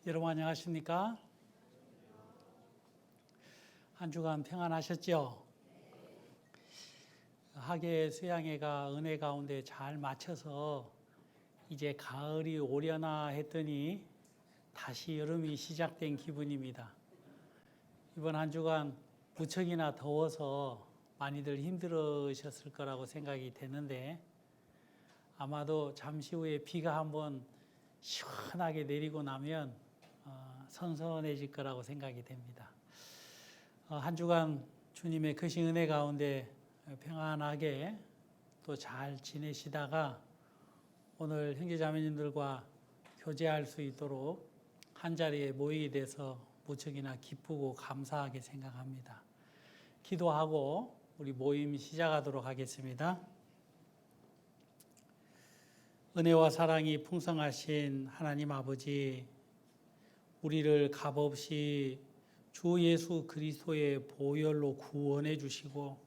여러분 안녕하십니까? 한 주간 평안하셨죠? 학예 수양회가 은혜 가운데 잘 맞춰서 이제 가을이 오려나 했더니 다시 여름이 시작된 기분입니다. 이번 한 주간 무척이나 더워서 많이들 힘들으셨을 거라고 생각이 되는데 아마도 잠시 후에 비가 한번 시원하게 내리고 나면 선선해질 거라고 생각이 됩니다. 한 주간 주님의 크신 은혜 가운데 평안하게 또 잘 지내시다가 오늘 형제자매님들과 교제할 수 있도록 한자리에 모이게 돼서 무척이나 기쁘고 감사하게 생각합니다. 기도하고 우리 모임 시작하도록 하겠습니다. 은혜와 사랑이 풍성하신 하나님 아버지, 우리를 값없이 주 예수 그리스도의 보혈로 구원해 주시고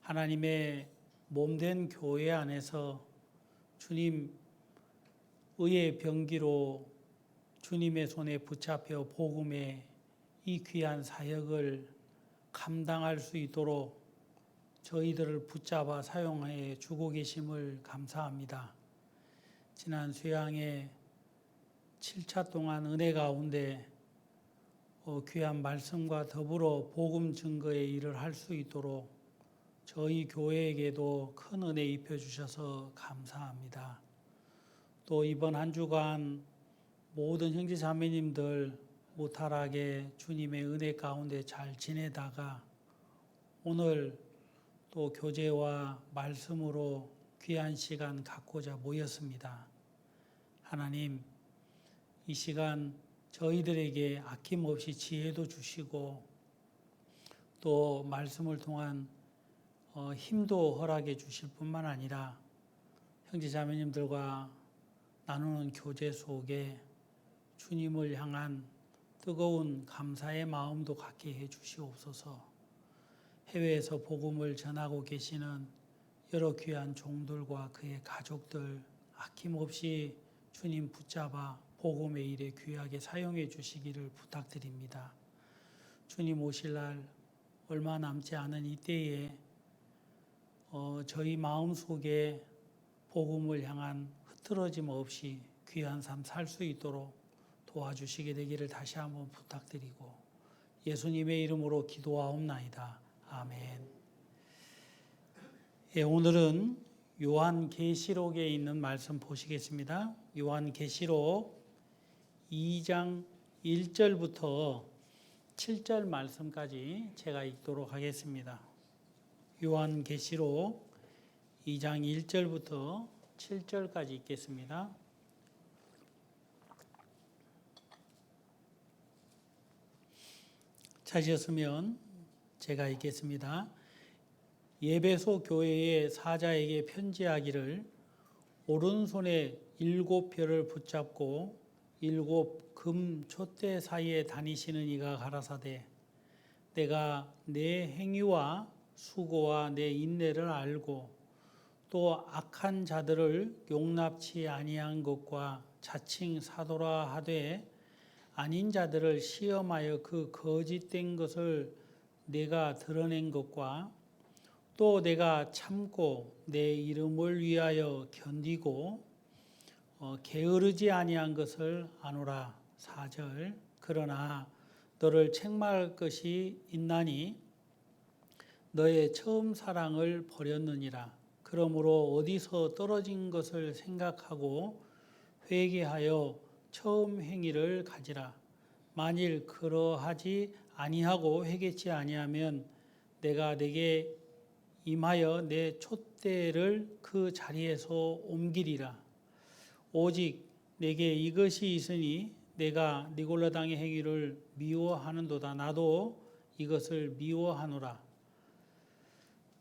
하나님의 몸된 교회 안에서 주님 의의 병기로 주님의 손에 붙잡혀 복음의 이 귀한 사역을 감당할 수 있도록 저희들을 붙잡아 사용해 주고 계심을 감사합니다. 지난 수양의 7차 동안 은혜 가운데 귀한 말씀과 더불어 복음 증거의 일을 할 수 있도록 저희 교회에게도 큰 은혜 입혀 주셔서 감사합니다. 또 이번 한 주간 모든 형제 자매님들 무탈하게 주님의 은혜 가운데 잘 지내다가 오늘 또 교제와 말씀으로 귀한 시간 갖고자 모였습니다. 하나님, 이 시간 저희들에게 아낌없이 지혜도 주시고 또 말씀을 통한 힘도 허락해 주실 뿐만 아니라 형제 자매님들과 나누는 교제 속에 주님을 향한 뜨거운 감사의 마음도 갖게 해 주시옵소서. 해외에서 복음을 전하고 계시는 여러 귀한 종들과 그의 가족들 아낌없이 주님 붙잡아 복음의 일에 귀하게 사용해 주시기를 부탁드립니다. 주님 오실 날 얼마 남지 않은 이때에 저희 마음속에 복음을 향한 흐트러짐 없이 귀한 삶 살 수 있도록 도와주시게 되기를 다시 한번 부탁드리고 예수님의 이름으로 기도하옵나이다. 아멘. 오늘은 요한계시록에 있는 말씀 보시겠습니다. 요한계시록 2장 1절부터 7절 말씀까지 제가 읽도록 하겠습니다. 요한계시록 2장 1절부터 7절까지 읽겠습니다. 찾으셨으면 제가 읽겠습니다. 예배소 교회의 사자에게 편지하기를 오른손에 7별을 붙잡고 7 금 촛대 사이에 다니시는 이가 가라사대 내가 내 행위와 수고와 내 인내를 알고 또 악한 자들을 용납치 아니한 것과 자칭 사도라 하되 아닌 자들을 시험하여 그 거짓된 것을 내가 드러낸 것과 또 내가 참고 내 이름을 위하여 견디고 게으르지 아니한 것을 아노라. 4절 그러나 너를 책망할 것이 있나니 너의 처음 사랑을 버렸느니라. 그러므로 어디서 떨어진 것을 생각하고 회개하여 처음 행위를 가지라. 만일 그러하지 아니하고 회개치 아니하면 내가 내게 임하여 내 촛대를 그 자리에서 옮기리라. 오직 내게 이것이 있으니 내가 니골라당의 행위를 미워하는도다. 나도 이것을 미워하노라.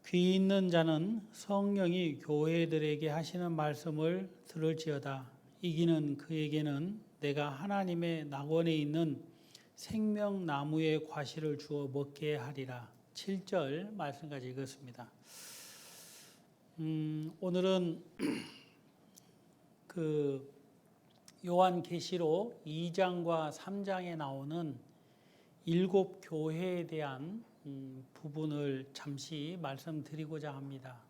귀 있는 자는 성령이 교회들에게 하시는 말씀을 들을지어다. 이기는 그에게는 내가 하나님의 낙원에 있는 생명나무의 과실을 주어 먹게 하리라. 7절 말씀까지 읽었습니다. 오늘은 요한계시록 2장과 3장에 나오는 7교회에 대한 부분을 잠시 말씀드리고자 합니다.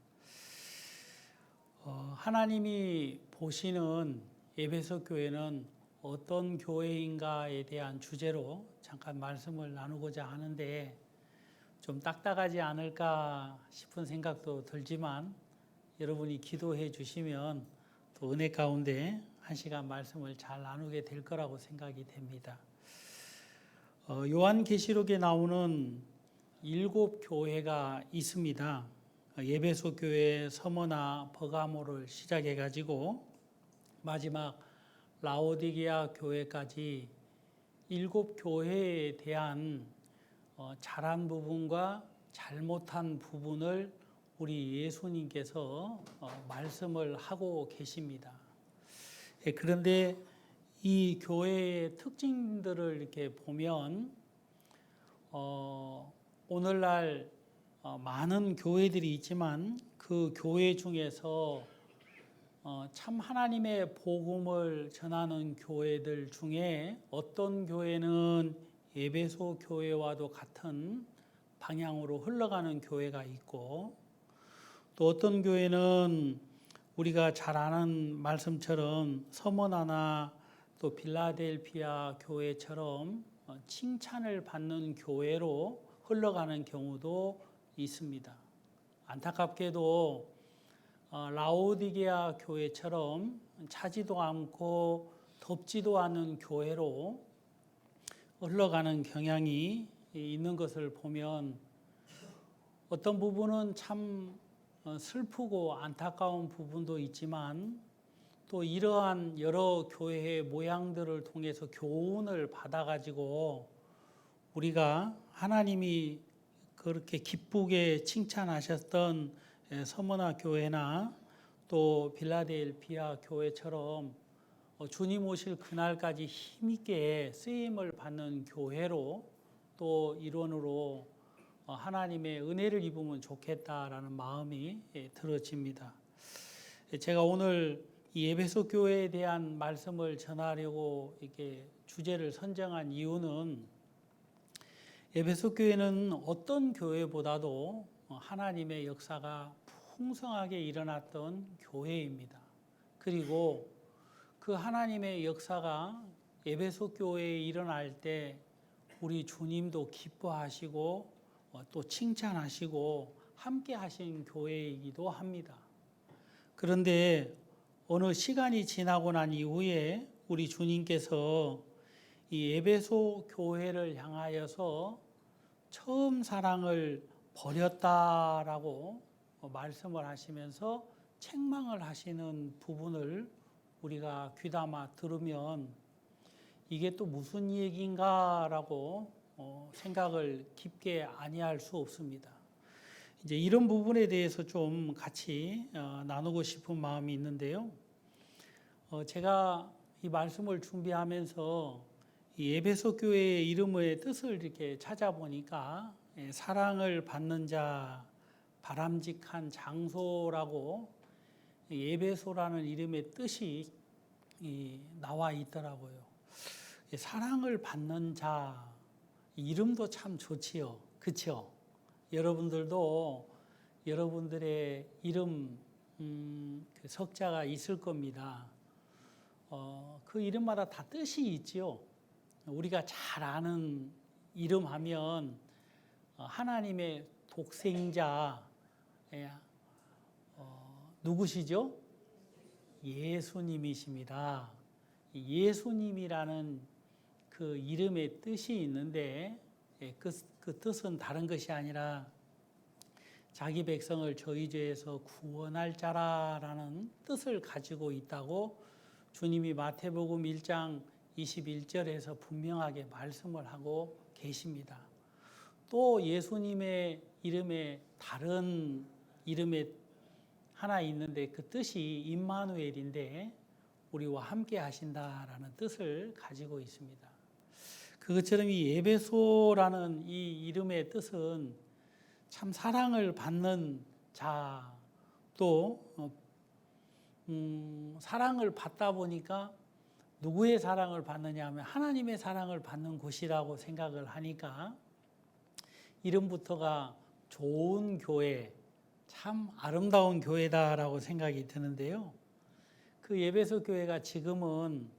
하나님이 보시는 에베소 교회는 어떤 교회인가에 대한 주제로 잠깐 말씀을 나누고자 하는데 좀 딱딱하지 않을까 싶은 생각도 들지만 여러분이 기도해 주시면 또 은혜 가운데 한 시간 말씀을 잘 나누게 될 거라고 생각이 됩니다. 요한계시록에 나오는 7교회가 있습니다. 에베소 교회, 서머나, 버가모를 시작해 가지고 마지막 라오디게아 교회까지 7교회에 대한 잘한 부분과 잘못한 부분을 우리 예수님께서 말씀을 하고 계십니다. 그런데 이 교회의 특징들을 이렇게 보면 오늘날 많은 교회들이 있지만 그 교회 중에서 참 하나님의 복음을 전하는 교회들 중에 어떤 교회는 에베소 교회와도 같은 방향으로 흘러가는 교회가 있고 또 어떤 교회는 우리가 잘 아는 말씀처럼 서머나나 또 빌라델피아 교회처럼 칭찬을 받는 교회로 흘러가는 경우도 있습니다. 안타깝게도 라오디게아 교회처럼 차지도 않고 덥지도 않은 교회로 흘러가는 경향이 있는 것을 보면 어떤 부분은 참 슬프고 안타까운 부분도 있지만 또 이러한 여러 교회의 모양들을 통해서 교훈을 받아가지고 우리가 하나님이 그렇게 기쁘게 칭찬하셨던 서머나 교회나 또 빌라델피아 교회처럼 주님 오실 그날까지 힘있게 쓰임을 받는 교회로 또 일원으로 하나님의 은혜를 입으면 좋겠다라는 마음이 들어집니다. 제가 오늘 이 에베소 교회에 대한 말씀을 전하려고 이렇게 주제를 선정한 이유는 에베소 교회는 어떤 교회보다도 하나님의 역사가 풍성하게 일어났던 교회입니다. 그리고 그 하나님의 역사가 에베소 교회에 일어날 때 우리 주님도 기뻐하시고 또 칭찬하시고 함께 하신 교회이기도 합니다. 그런데 어느 시간이 지나고 난 이후에 우리 주님께서 이 에베소 교회를 향하여서 처음 사랑을 버렸다라고 말씀을 하시면서 책망을 하시는 부분을 우리가 귀담아 들으면 이게 또 무슨 얘기인가라고 생각을 깊게 아니할 수 없습니다. 이제 이런 부분에 대해서 좀 같이 나누고 싶은 마음이 있는데요. 제가 이 말씀을 준비하면서 이 에베소 교회의 이름의 뜻을 이렇게 찾아보니까 사랑을 받는 자, 바람직한 장소라고 에베소라는 이름의 뜻이 나와 있더라고요. 사랑을 받는 자, 이름도 참 좋지요. 그렇죠? 여러분들도 여러분들의 이름 그 석자가 있을 겁니다. 그 이름마다 다 뜻이 있지요. 우리가 잘 아는 이름 하면 하나님의 독생자 누구시죠? 예수님이십니다. 예수님이라는 그 이름의 뜻이 있는데 그 뜻은 다른 것이 아니라 자기 백성을 저희 죄에서 구원할 자라라는 뜻을 가지고 있다고 주님이 마태복음 1장 21절에서 분명하게 말씀을 하고 계십니다. 또 예수님의 이름에 다른 이름에 하나 있는데 그 뜻이 임마누엘인데 우리와 함께 하신다라는 뜻을 가지고 있습니다. 그것처럼 이 에베소라는 이 이름의 뜻은 참 사랑을 받는 자, 또 사랑을 받다 보니까 누구의 사랑을 받느냐 하면 하나님의 사랑을 받는 곳이라고 생각을 하니까 이름부터가 좋은 교회, 참 아름다운 교회다라고 생각이 드는데요. 그 에베소 교회가 지금은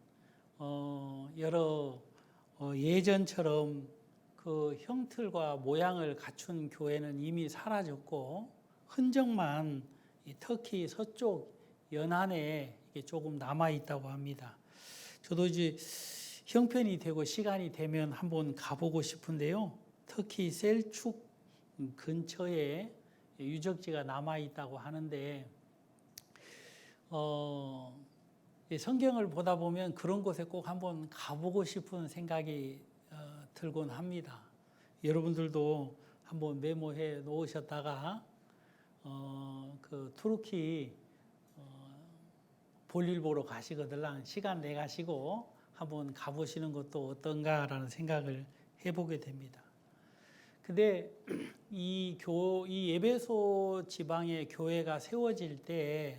여러 예전처럼 그 형틀과 모양을 갖춘 교회는 이미 사라졌고 흔적만 터키 서쪽 연안에 조금 남아 있다고 합니다. 저도 이제 형편이 되고 시간이 되면 한번 가보고 싶은데요. 터키 셀축 근처에 유적지가 남아 있다고 하는데 성경을 보다 보면 그런 곳에 꼭 한번 가보고 싶은 생각이 들곤 합니다. 여러분들도 한번 메모해 놓으셨다가 그 투르키 볼일 보러 가시거들랑 시간 내 가시고 한번 가보시는 것도 어떤가라는 생각을 해보게 됩니다. 근데 이 에베소 지방의 교회가 세워질 때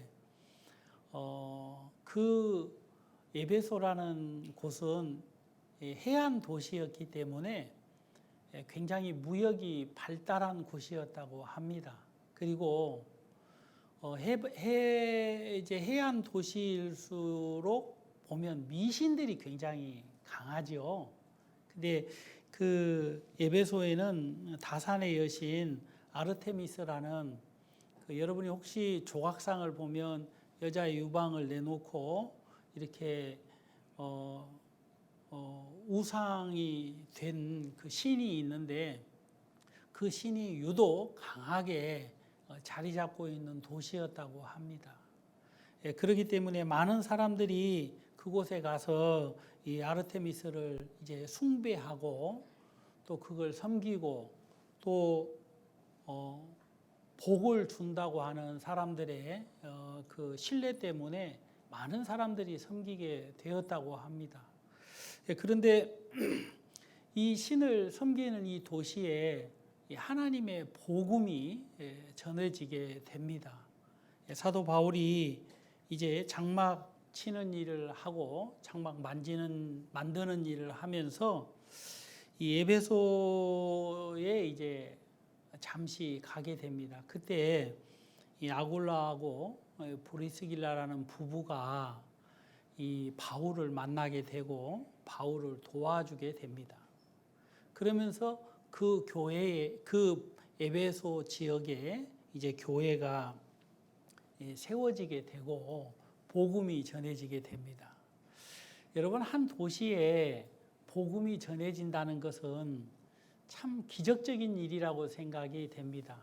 그 에베소라는 곳은 해안 도시였기 때문에 굉장히 무역이 발달한 곳이었다고 합니다. 그리고 이제 해안 도시일수록 보면 미신들이 굉장히 강하죠. 근데 그 에베소에는 다산의 여신 아르테미스라는 여러분이 혹시 조각상을 보면 여자의 유방을 내놓고 이렇게 우상이 된 그 신이 있는데 그 신이 유독 강하게 자리 잡고 있는 도시였다고 합니다. 그렇기 때문에 많은 사람들이 그곳에 가서 이 아르테미스를 이제 숭배하고 또 그걸 섬기고 또 복을 준다고 하는 사람들의 그 신뢰 때문에 많은 사람들이 섬기게 되었다고 합니다. 그런데 이 신을 섬기는 이 도시에 하나님의 복음이 전해지게 됩니다. 사도 바울이 이제 장막 치는 일을 하고 장막 만드는 일을 하면서 이 에베소에 이제 잠시 가게 됩니다. 그때 이 아굴라하고 브리스길라라는 부부가 이 바울을 만나게 되고 바울을 도와주게 됩니다. 그러면서 그 교회에 그 에베소 지역에 이제 교회가 세워지게 되고 복음이 전해지게 됩니다. 여러분, 한 도시에 복음이 전해진다는 것은 참 기적적인 일이라고 생각이 됩니다.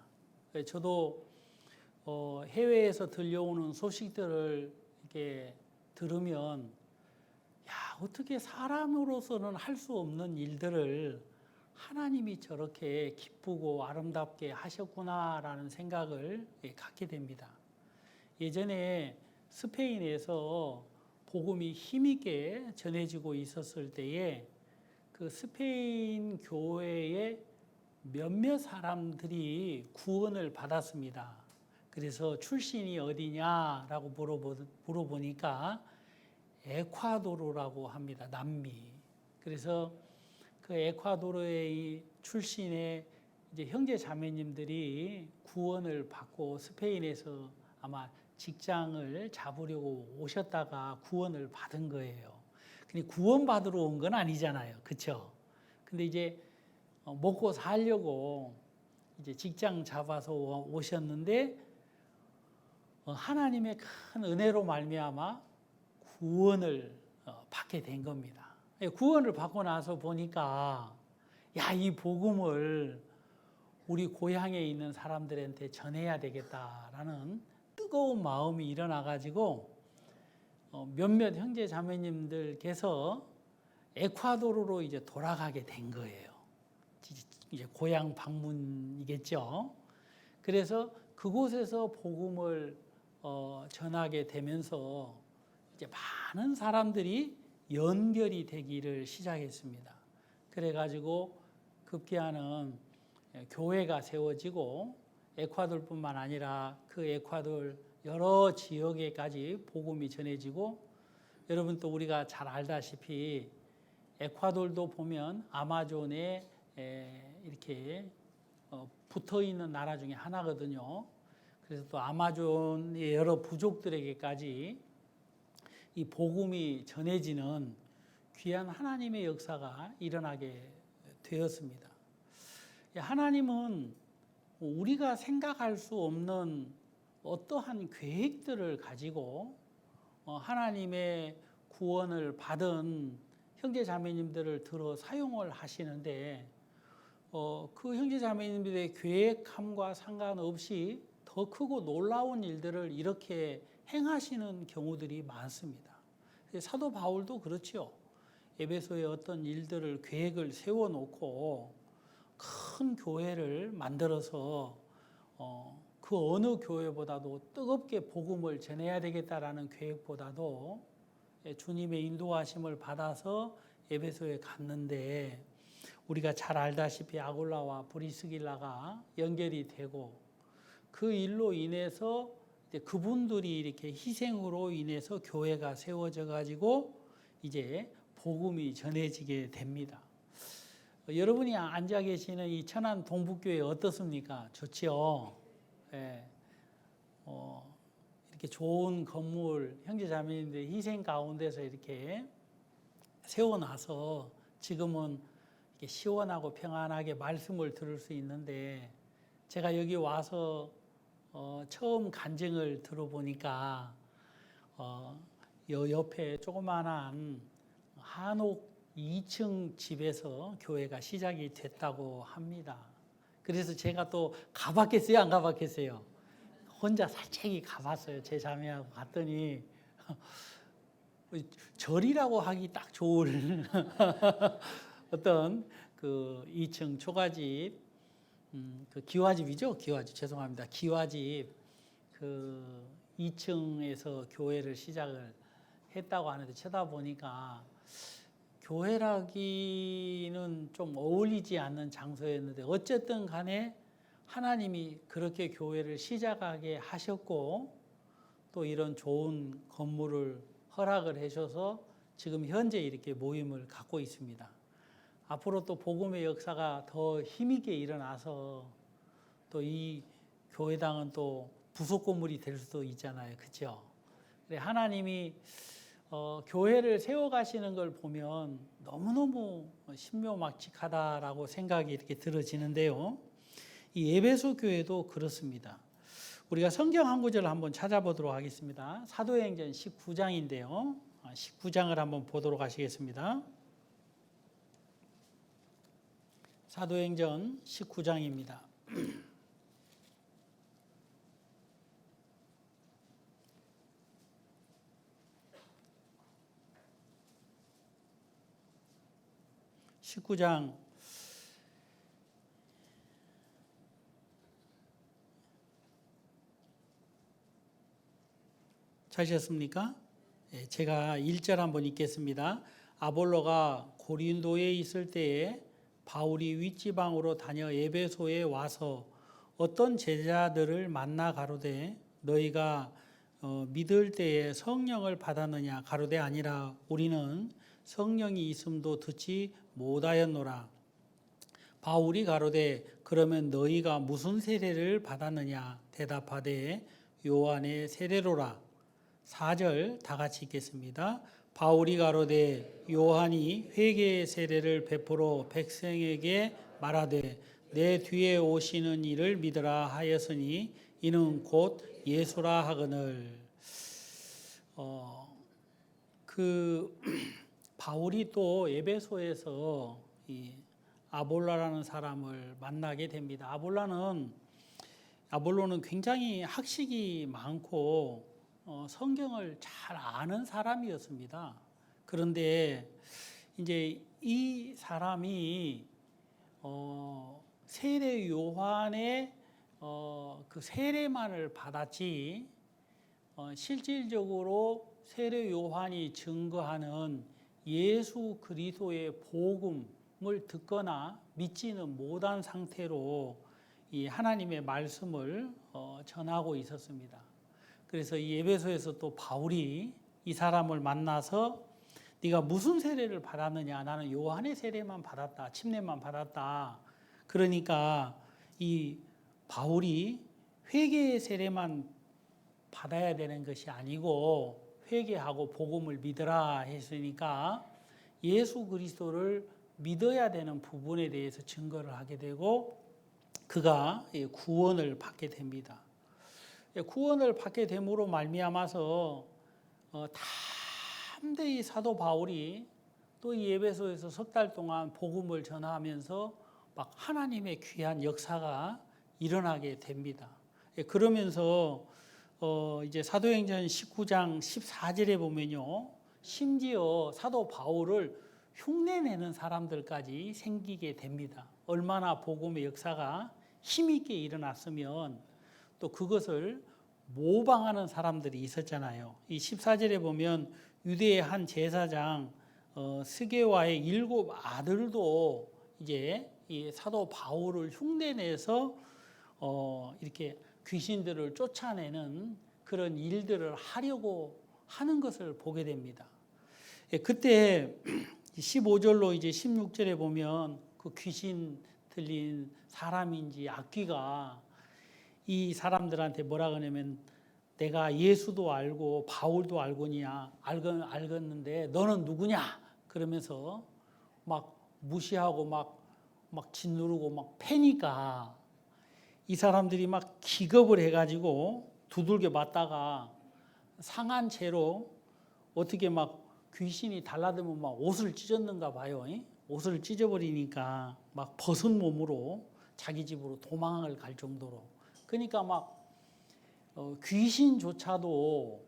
저도 해외에서 들려오는 소식들을 이렇게 들으면 어떻게 사람으로서는 할 수 없는 일들을 하나님이 저렇게 기쁘고 아름답게 하셨구나라는 생각을 갖게 됩니다. 예전에 스페인에서 복음이 힘있게 전해지고 있었을 때에 그 스페인 교회의 몇몇 사람들이 구원을 받았습니다. 그래서 출신이 어디냐라고 물어보니까 에콰도르라고 합니다. 남미. 그래서 그 에콰도르의 출신의 이제 형제 자매님들이 구원을 받고 스페인에서 아마 직장을 잡으려고 오셨다가 구원을 받은 거예요. 근데 구원 받으러 온 건 아니잖아요. 그렇죠? 근데 이제 먹고 살려고 이제 직장 잡아서 오셨는데 하나님의 큰 은혜로 말미암아 구원을 받게 된 겁니다. 구원을 받고 나서 보니까 이 복음을 우리 고향에 있는 사람들한테 전해야 되겠다라는 뜨거운 마음이 일어나가지고 몇몇 형제 자매님들께서 에콰도르로 이제 돌아가게 된 거예요. 이제 고향 방문이겠죠. 그래서 그곳에서 복음을 전하게 되면서 이제 많은 사람들이 연결이 되기를 시작했습니다. 그래가지고 급기야는 교회가 세워지고 에콰도르뿐만 아니라 그 에콰도르 여러 지역에까지 복음이 전해지고 여러분 또 우리가 잘 알다시피 에콰도르도 보면 아마존에 이렇게 붙어 있는 나라 중에 하나거든요. 그래서 또 아마존의 여러 부족들에게까지 이 복음이 전해지는 귀한 하나님의 역사가 일어나게 되었습니다. 하나님은 우리가 생각할 수 없는 어떠한 계획들을 가지고 하나님의 구원을 받은 형제 자매님들을 들어 사용을 하시는데 그 형제 자매님들의 계획함과 상관없이 더 크고 놀라운 일들을 이렇게 행하시는 경우들이 많습니다. 사도 바울도 그렇죠. 에베소에 어떤 일들을 계획을 세워놓고 큰 교회를 만들어서 그 어느 교회보다도 뜨겁게 복음을 전해야 되겠다라는 계획보다도 주님의 인도하심을 받아서 에베소에 갔는데 우리가 잘 알다시피 아굴라와 브리스길라가 연결이 되고 그 일로 인해서 이제 그분들이 이렇게 희생으로 인해서 교회가 세워져 가지고 이제 복음이 전해지게 됩니다. 여러분이 앉아 계시는 이 천안 동북교회 어떻습니까? 좋지요. 예. 이렇게 좋은 건물, 형제 자매님들 희생 가운데서 이렇게 세워놔서 지금은 이렇게 시원하고 평안하게 말씀을 들을 수 있는데 제가 여기 와서 처음 간증을 들어보니까 옆에 조그만한 한옥 2층 집에서 교회가 시작이 됐다고 합니다. 그래서 제가 또 가봤겠어요? 안 가봤겠어요? 혼자 살짝이 가봤어요. 제 자매하고 갔더니 절이라고 하기 딱 좋을 어떤 그 2층 초가집, 그 기와집이죠? 기와집. 죄송합니다. 기와집 그 2층에서 교회를 시작을 했다고 하는데 쳐다보니까 교회라기는 좀 어울리지 않는 장소였는데 어쨌든 간에 하나님이 그렇게 교회를 시작하게 하셨고 또 이런 좋은 건물을 허락을 하셔서 지금 현재 이렇게 모임을 갖고 있습니다. 앞으로 또 복음의 역사가 더 힘있게 일어나서 또 이 교회당은 또 부속 건물이 될 수도 있잖아요. 그렇죠? 하나님이 교회를 세워가시는 걸 보면 너무너무 신묘막측하다라고 생각이 이렇게 들어지는데요. 이 에베소 교회도 그렇습니다. 우리가 성경 한 구절을 한번 찾아보도록 하겠습니다. 사도행전 19장인데요. 19장을 한번 보도록 하시겠습니다. 사도행전 19장입니다. (19장) 찾으셨습니까? 제가 1절 한번 읽겠습니다. 아볼로가 고린도에 있을 때에 바울이 윗지방으로 다녀 에베소에 와서 어떤 제자들을 만나 가로되 너희가 믿을 때에 성령을 받았느냐 가로되 아니라 우리는 성령이 있음도 듣지 못하였노라. 바울이 가로되 그러면 너희가 무슨 세례를 받았느냐 대답하되 요한의 세례로라. 4절 다 같이 읽겠습니다. 바울이 가로되 요한이 회개의 세례를 베풀어 백성에게 말하되 내 뒤에 오시는 이를 믿으라 하였으니 이는 곧 예수라 하거늘. 바울이 또 에베소에서 이 아볼로라는 사람을 만나게 됩니다. 아볼로는 굉장히 학식이 많고 성경을 잘 아는 사람이었습니다. 그런데 이제 이 사람이 세례 요한의 그 세례만을 받았지 실질적으로 세례 요한이 증거하는 예수 그리스도의 복음을 듣거나 믿지는 못한 상태로 이 하나님의 말씀을 전하고 있었습니다. 그래서 이 에베소에서 또 바울이 이 사람을 만나서 네가 무슨 세례를 받았느냐? 나는 요한의 세례만 받았다. 침례만 받았다. 그러니까 이 바울이 회개의 세례만 받아야 되는 것이 아니고 회개하고 복음을 믿으라 했으니까 예수 그리스도를 믿어야 되는 부분에 대해서 증거를 하게 되고 그가 구원을 받게 됩니다. 구원을 받게 됨으로 말미암아서 담대히 사도 바울이 또 이 에베소에서 석 달 동안 복음을 전하면서 막 하나님의 귀한 역사가 일어나게 됩니다. 그러면서 이제 사도행전 19장 14절에 보면요, 심지어 사도 바울을 흉내내는 사람들까지 생기게 됩니다. 얼마나 복음의 역사가 힘있게 일어났으면 또 그것을 모방하는 사람들이 있었잖아요. 이 14절에 보면 유대의 한 제사장 스게와의 7 아들도 이제 이 사도 바울을 흉내내서 이렇게 귀신들을 쫓아내는 그런 일들을 하려고 하는 것을 보게 됩니다. 그때 15절로 이제 16절에 보면 그 귀신 들린 사람인지 악귀가 이 사람들한테 뭐라 그러냐면 내가 예수도 알고 바울도 알겠는데 너는 누구냐? 그러면서 막 무시하고 막 짓누르고 막 패니까 이 사람들이 막 기겁을 해가지고 두들겨 맞다가 상한 채로 어떻게 막 귀신이 달라들면 막 옷을 찢었는가 봐요. 옷을 찢어버리니까 막 벗은 몸으로 자기 집으로 도망을 갈 정도로. 그러니까 막 귀신조차도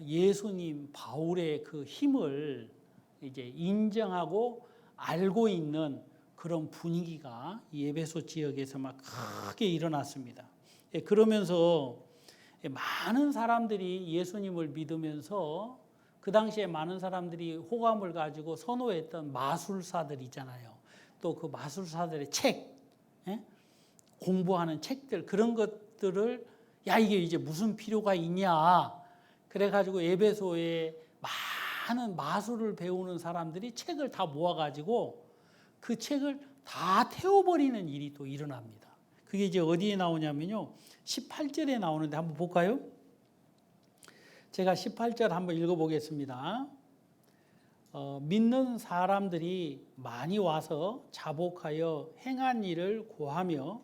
예수님 바울의 그 힘을 이제 인정하고 알고 있는 그런 분위기가 에베소 지역에서 막 크게 일어났습니다. 그러면서 많은 사람들이 예수님을 믿으면서 그 당시에 많은 사람들이 호감을 가지고 선호했던 마술사들 있잖아요. 또 그 마술사들의 책, 공부하는 책들 그런 것들을 야 이게 이제 무슨 필요가 있냐. 그래가지고 에베소에 많은 마술을 배우는 사람들이 책을 다 모아가지고 그 책을 다 태워버리는 일이 또 일어납니다. 그게 이제 어디에 나오냐면요. 18절에 나오는데 한번 볼까요? 제가 18절 한번 읽어보겠습니다. 믿는 사람들이 많이 와서 자복하여 행한 일을 고하며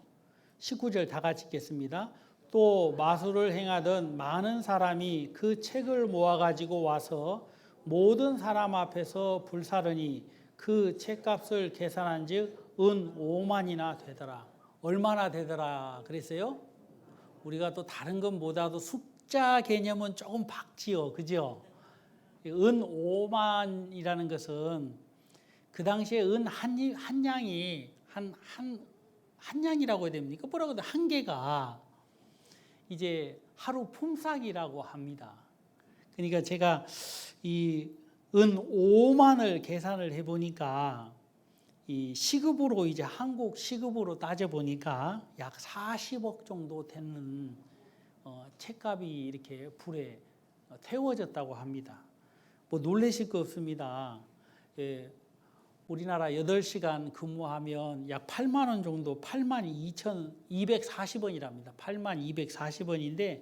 19절 다 같이 읽겠습니다. 또 마술을 행하던 많은 사람이 그 책을 모아가지고 와서 모든 사람 앞에서 불사르니 그 책값을 계산한 즉 은 5만이나 되더라. 얼마나 되더라 그랬어요? 우리가 또 다른 것보다도 숫자 개념은 조금 박지요. 그죠? 은 5만이라는 것은 그 당시에 은 한 양이 한 양이라고 해야 됩니까? 뭐라고 해야 돼? 한 개가 이제 하루 품삯이라고 합니다. 그러니까 제가 이 은 5만을 계산을 해보니까 이 시급으로 이제 한국 시급으로 따져 보니까 약 40억 정도 되는 책값이 이렇게 불에 태워졌다고 합니다. 뭐 놀라실 거 없습니다. 우리나라 8시간 근무하면 약 8만 원 정도, 82,240원이랍니다. 82,240원인데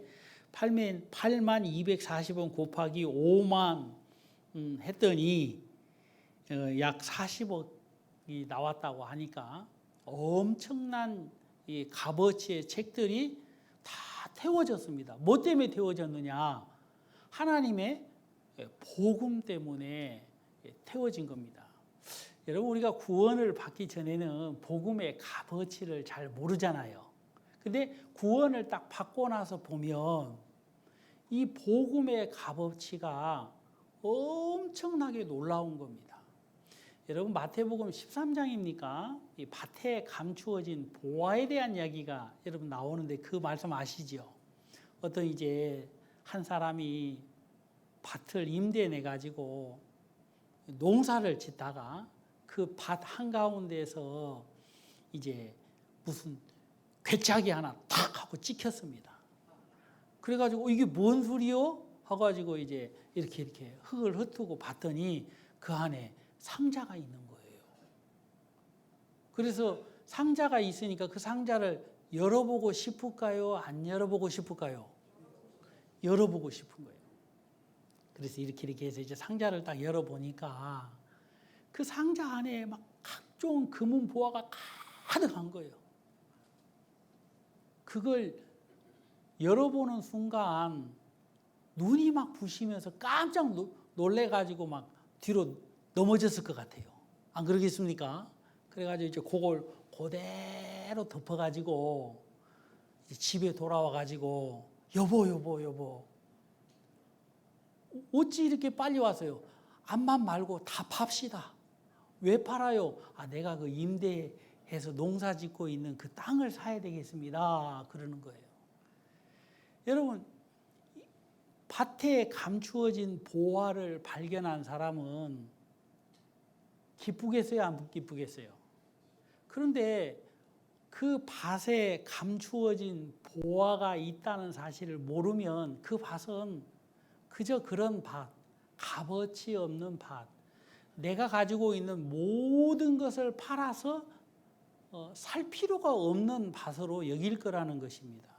82,240원 곱하기 5만 했더니 약 40억이 나왔다고 하니까 엄청난 이 값어치의 책들이 다 태워졌습니다. 뭐 때문에 태워졌느냐? 하나님의 복음 때문에 태워진 겁니다. 여러분 우리가 구원을 받기 전에는 복음의 값어치를 잘 모르잖아요. 근데 구원을 딱 받고 나서 보면 이 복음의 값어치가 엄청나게 놀라운 겁니다. 여러분 마태복음 13장입니까? 이 밭에 감추어진 보화에 대한 이야기가 여러분 나오는데 그 말씀 아시죠? 어떤 이제 한 사람이 밭을 임대해 내 가지고 농사를 짓다가 그 밭 한가운데에서 이제 무슨 괴짜기 하나 탁 하고 찍혔습니다. 그래가지고 이게 뭔 소리요? 해가지고 이제 이렇게 흙을 흩고 봤더니 그 안에 상자가 있는 거예요. 그래서 상자가 있으니까 그 상자를 열어보고 싶을까요? 안 열어보고 싶을까요? 열어보고 싶은 거예요. 그래서 이렇게 해서 이제 상자를 딱 열어보니까 그 상자 안에 막 각종 금은 보화가 가득한 거예요. 그걸 열어보는 순간 눈이 막 부시면서 깜짝 놀래가지고 막 뒤로 넘어졌을 것 같아요. 안 그러겠습니까? 그래가지고 이제 그걸 그대로 덮어가지고 이제 집에 돌아와가지고 여보 어찌 이렇게 빨리 왔어요? 암만 말고 다 팝시다. 왜 팔아요? 내가 그 임대해서 농사 짓고 있는 그 땅을 사야 되겠습니다. 그러는 거예요. 여러분, 밭에 감추어진 보화를 발견한 사람은 기쁘겠어요? 안 기쁘겠어요? 그런데 그 밭에 감추어진 보화가 있다는 사실을 모르면 그 밭은 그저 그런 밭, 값어치 없는 밭, 내가 가지고 있는 모든 것을 팔아서 살 필요가 없는 밭으로 여길 거라는 것입니다.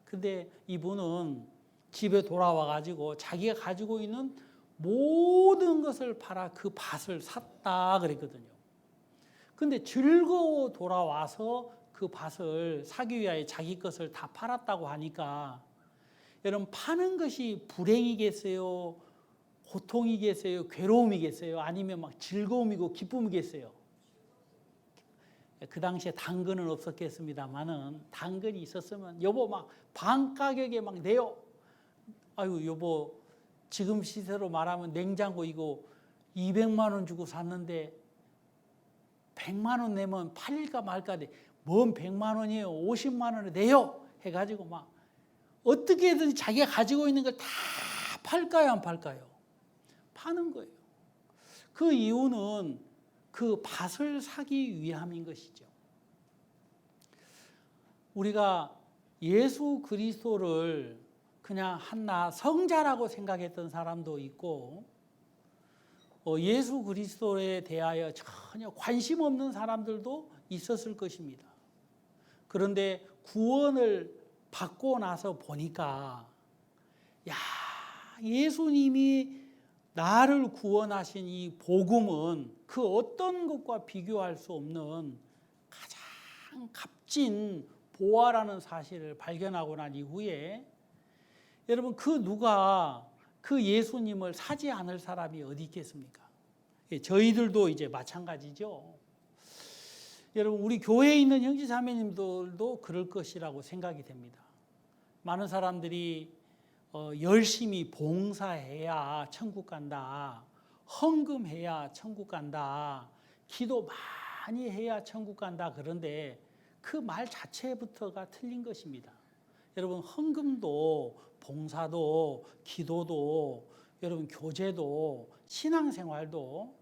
근데 이분은 집에 돌아와 가지고 자기가 가지고 있는 모든 것을 팔아 그 밭을 샀다 그랬거든요. 근데 즐거워 돌아와서 그 밭을 사기 위하여 자기 것을 다 팔았다고 하니까 여러분, 파는 것이 불행이겠어요? 고통이겠어요? 괴로움이겠어요? 아니면 막 즐거움이고 기쁨이겠어요? 그 당시에 당근은 없었겠습니다만은 당근이 있었으면 여보 막 반 가격에 막 내요. 아유 여보, 지금 시세로 말하면 냉장고 이거 200만 원 주고 샀는데 100만 원 내면 팔릴까 말까 돼. 뭔 100만 원이에요? 50만 원에 내요. 해가지고 막 어떻게든 자기가 가지고 있는 걸 다 팔까요? 안 팔까요? 파는 거예요. 그 이유는 그 밭을 사기 위함인 것이죠. 우리가 예수 그리스도를 그냥 한낱 성자라고 생각했던 사람도 있고 예수 그리스도에 대하여 전혀 관심 없는 사람들도 있었을 것입니다. 그런데 구원을 받고 나서 보니까 예수님이 나를 구원하신 이 복음은 그 어떤 것과 비교할 수 없는 가장 값진 보화라는 사실을 발견하고 난 이후에 여러분, 그 누가 그 예수님을 사지 않을 사람이 어디 있겠습니까? 저희들도 이제 마찬가지죠. 여러분, 우리 교회에 있는 형제자매님들도 그럴 것이라고 생각이 됩니다. 많은 사람들이 열심히 봉사해야 천국 간다, 헌금해야 천국 간다, 기도 많이 해야 천국 간다. 그런데 그 말 자체부터가 틀린 것입니다. 여러분, 헌금도 봉사도 기도도 여러분 교제도 신앙생활도